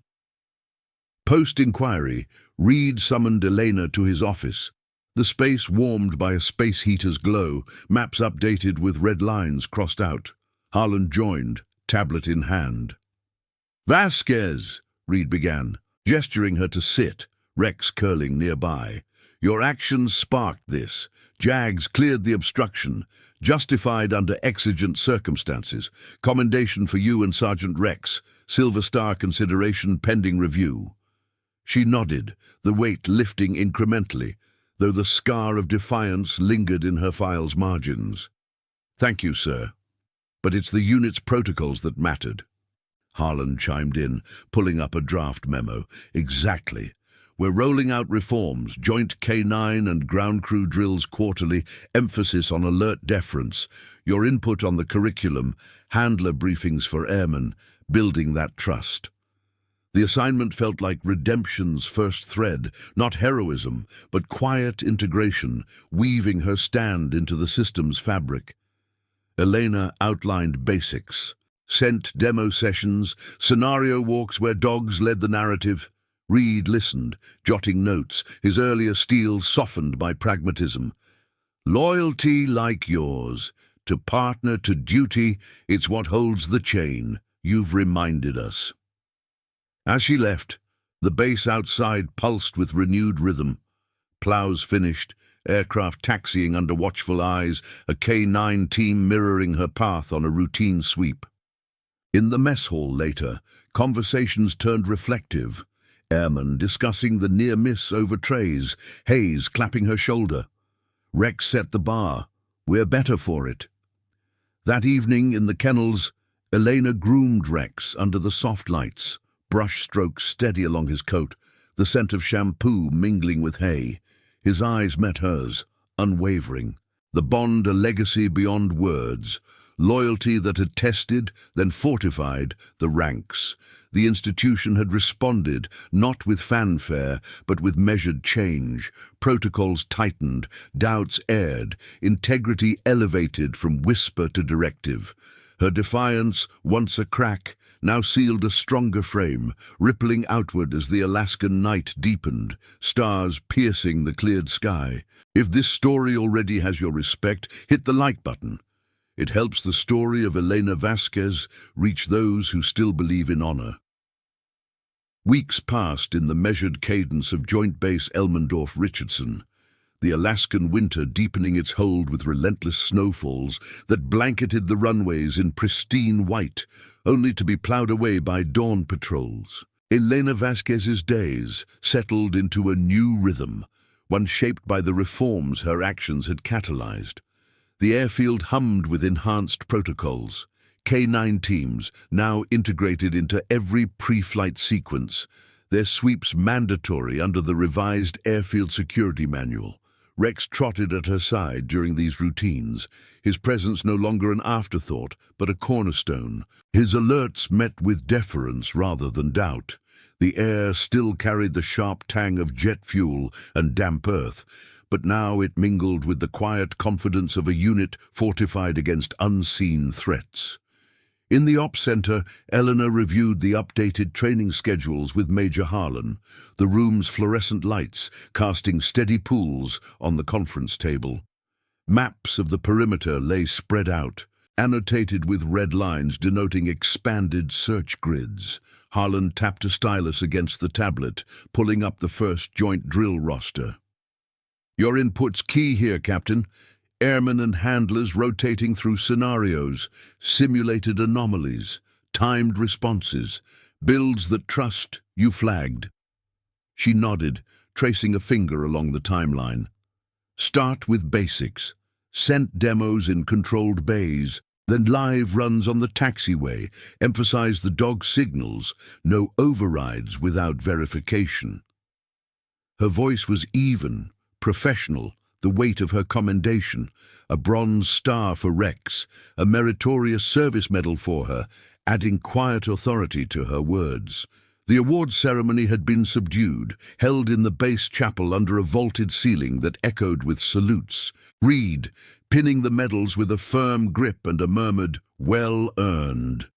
[SPEAKER 1] Post-inquiry, Reed summoned Elena to his office. The space warmed by a space heater's glow, maps updated with red lines crossed out. Harlan joined, tablet in hand. "Vasquez," Reed began, gesturing her to sit, Rex curling nearby. "Your actions sparked this. JAGs cleared the obstruction, justified under exigent circumstances. Commendation for you and Sergeant Rex. Silver Star consideration pending review." She nodded, the weight lifting incrementally, though the scar of defiance lingered in her file's margins. "Thank you, sir. But it's the unit's protocols that mattered." Harlan chimed in, pulling up a draft memo. "Exactly. We're rolling out reforms, joint K-9 and ground crew drills quarterly, emphasis on alert deference, your input on the curriculum, handler briefings for airmen, building that trust." The assignment felt like redemption's first thread, not heroism, but quiet integration, weaving her stand into the system's fabric. Elena outlined basics, sent demo sessions, scenario walks where dogs led the narrative. Reed listened, jotting notes, his earlier steel softened by pragmatism. "Loyalty like yours, to partner, to duty, it's what holds the chain. You've reminded us." As she left, the base outside pulsed with renewed rhythm. Plows finished, aircraft taxiing under watchful eyes, a K-9 team mirroring her path on a routine sweep. In the mess hall later, conversations turned reflective. Airmen discussing the near miss over trays, Hayes clapping her shoulder. Rex set the bar. We're better for it. That evening in the kennels, Elena groomed Rex under the soft lights, brush strokes steady along his coat, the scent of shampoo mingling with hay. His eyes met hers, unwavering. The bond a legacy beyond words, loyalty that had tested, then fortified, the ranks. The institution had responded, not with fanfare, but with measured change. Protocols tightened, doubts aired, integrity elevated from whisper to directive. Her defiance, once a crack, now sealed a stronger frame, rippling outward as the Alaskan night deepened, stars piercing the cleared sky. If this story already has your respect, hit the like button. It helps the story of Elena Vasquez reach those who still believe in honor. Weeks passed in the measured cadence of Joint Base Elmendorf-Richardson, the Alaskan winter deepening its hold with relentless snowfalls that blanketed the runways in pristine white, only to be plowed away by dawn patrols. Elena Vasquez's days settled into a new rhythm, one shaped by the reforms her actions had catalyzed. The airfield hummed with enhanced protocols. K-9 teams, now integrated into every pre-flight sequence, their sweeps mandatory under the revised Airfield Security Manual. Rex trotted at her side during these routines, his presence no longer an afterthought, but a cornerstone. His alerts met with deference rather than doubt. The air still carried the sharp tang of jet fuel and damp earth, but now it mingled with the quiet confidence of a unit fortified against unseen threats. In the Ops Center, Eleanor reviewed the updated training schedules with Major Harlan, the room's fluorescent lights casting steady pools on the conference table. Maps of the perimeter lay spread out, annotated with red lines denoting expanded search grids. Harlan tapped a stylus against the tablet, pulling up the first joint drill roster. "Your input's key here, Captain. Airmen and handlers rotating through scenarios, simulated anomalies, timed responses, builds that trust you flagged." She nodded, tracing a finger along the timeline. "Start with basics. Scent demos in controlled bays, then live runs on the taxiway. Emphasize the dog signals, no overrides without verification." Her voice was even, professional, the weight of her commendation, a bronze star for Rex, a meritorious service medal for her, adding quiet authority to her words. The awards ceremony had been subdued, held in the base chapel under a vaulted ceiling that echoed with salutes. Reed, pinning the medals with a firm grip and a murmured, "Well earned."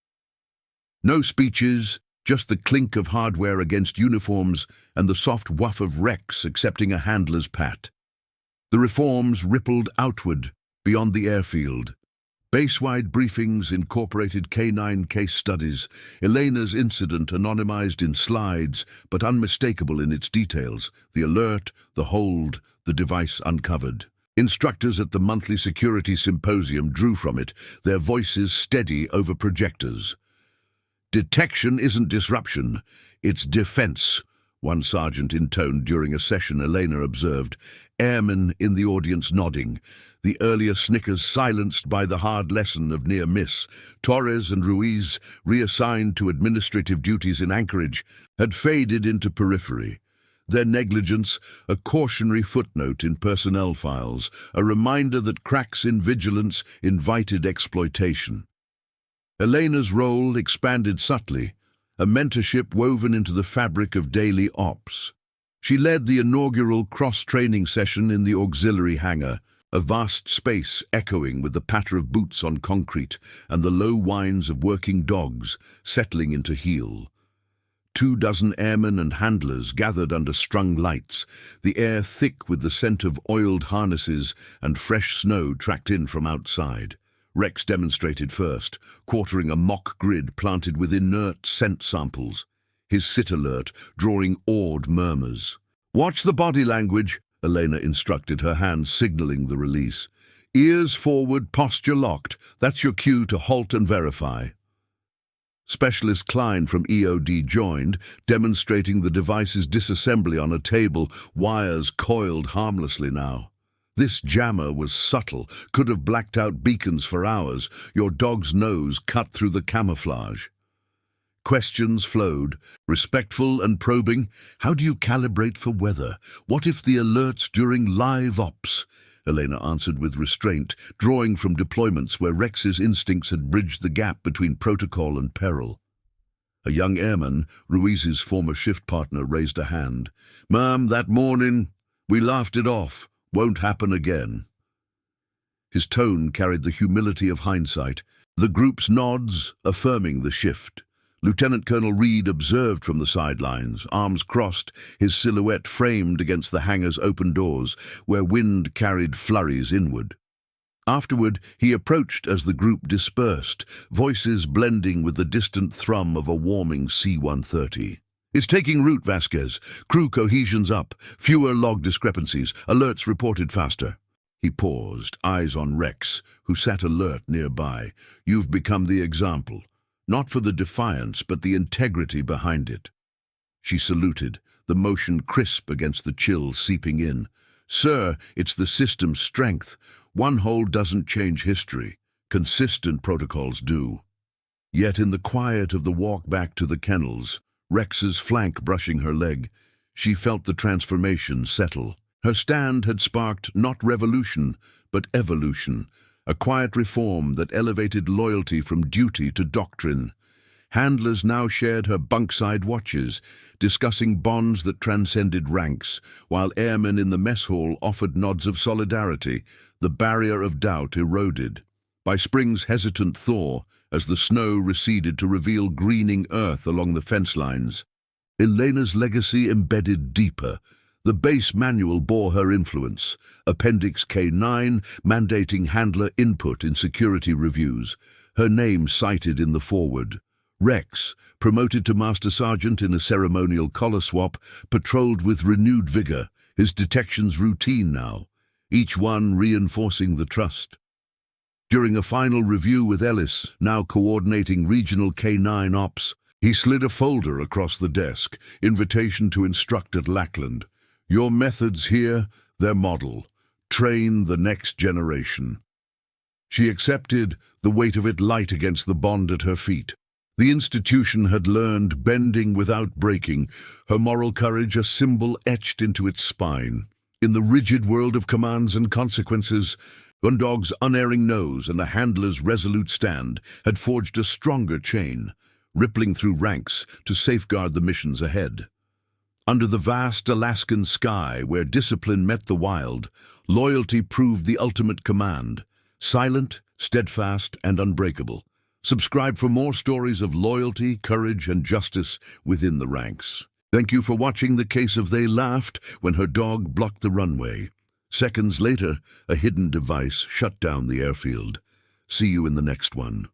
[SPEAKER 1] No speeches, just the clink of hardware against uniforms and the soft woof of Rex accepting a handler's pat. The reforms rippled outward, beyond the airfield. Base-wide briefings incorporated K-9 case studies, Elena's incident anonymized in slides, but unmistakable in its details, the alert, the hold, the device uncovered. Instructors at the monthly security symposium drew from it, their voices steady over projectors. "Detection isn't disruption, it's defense," one sergeant intoned during a session Elena observed, airmen in the audience nodding, the earlier snickers silenced by the hard lesson of near miss. Torres and Ruiz, reassigned to administrative duties in Anchorage, had faded into periphery. Their negligence, a cautionary footnote in personnel files, a reminder that cracks in vigilance invited exploitation. Elena's role expanded subtly, a mentorship woven into the fabric of daily ops. She led the inaugural cross-training session in the auxiliary hangar, a vast space echoing with the patter of boots on concrete and the low whines of working dogs settling into heel. 24 airmen and handlers gathered under strung lights, the air thick with the scent of oiled harnesses and fresh snow tracked in from outside. Rex demonstrated first, quartering a mock grid planted with inert scent samples, his sit alert drawing awed murmurs. "Watch the body language," Elena instructed, her hand signaling the release. Ears forward, posture locked. That's your cue to halt and verify. Specialist Klein from EOD joined, demonstrating the device's disassembly on a table, wires coiled harmlessly now. This jammer was subtle, could have blacked out beacons for hours, your dog's nose cut through the camouflage. Questions flowed, respectful and probing. How do you calibrate for weather? What if the alerts during live ops? Elena answered with restraint, drawing from deployments where Rex's instincts had bridged the gap between protocol and peril. A young airman, Ruiz's former shift partner, raised a hand. Ma'am, that morning, we laughed it off. Won't happen again. His tone carried the humility of hindsight, the group's nods affirming the shift. Lieutenant Colonel Reed observed from the sidelines, arms crossed, his silhouette framed against the hangar's open doors, where wind carried flurries inward. Afterward, he approached as the group dispersed, voices blending with the distant thrum of a warming C-130. It's taking root, Vasquez. Crew cohesion's up. Fewer log discrepancies. Alerts reported faster. He paused, eyes on Rex, who sat alert nearby. You've become the example. Not for the defiance, but the integrity behind it. She saluted, the motion crisp against the chill seeping in. Sir, it's the system's strength. One hole doesn't change history. Consistent protocols do. Yet in the quiet of the walk back to the kennels, Rex's flank brushing her leg, she felt the transformation settle. Her stand had sparked not revolution, but evolution, a quiet reform that elevated loyalty from duty to doctrine. Handlers now shared her bunkside watches, discussing bonds that transcended ranks, while airmen in the mess hall offered nods of solidarity. The barrier of doubt eroded. By spring's hesitant thaw, as the snow receded to reveal greening earth along the fence lines, Elena's legacy embedded deeper. The base manual bore her influence, Appendix K-9 mandating handler input in security reviews, her name cited in the foreword. Rex, promoted to Master Sergeant in a ceremonial collar swap, patrolled with renewed vigor, his detections routine now, each one reinforcing the trust. During a final review with Ellis, now coordinating regional K-9 ops, he slid a folder across the desk, invitation to instruct at Lackland. Your methods here, their model. Train the next generation. She accepted, the weight of it light against the bond at her feet. The institution had learned bending without breaking, her moral courage a symbol etched into its spine. In the rigid world of commands and consequences, Gundog's unerring nose and the handler's resolute stand had forged a stronger chain, rippling through ranks to safeguard the missions ahead. Under the vast Alaskan sky, where discipline met the wild, loyalty proved the ultimate command, silent, steadfast, and unbreakable. Subscribe for more stories of loyalty, courage, and justice within the ranks. Thank you for watching the case of They Laughed When Her Dog Blocked the Runway. Seconds later, a hidden device shut down the airfield. See you in the next one.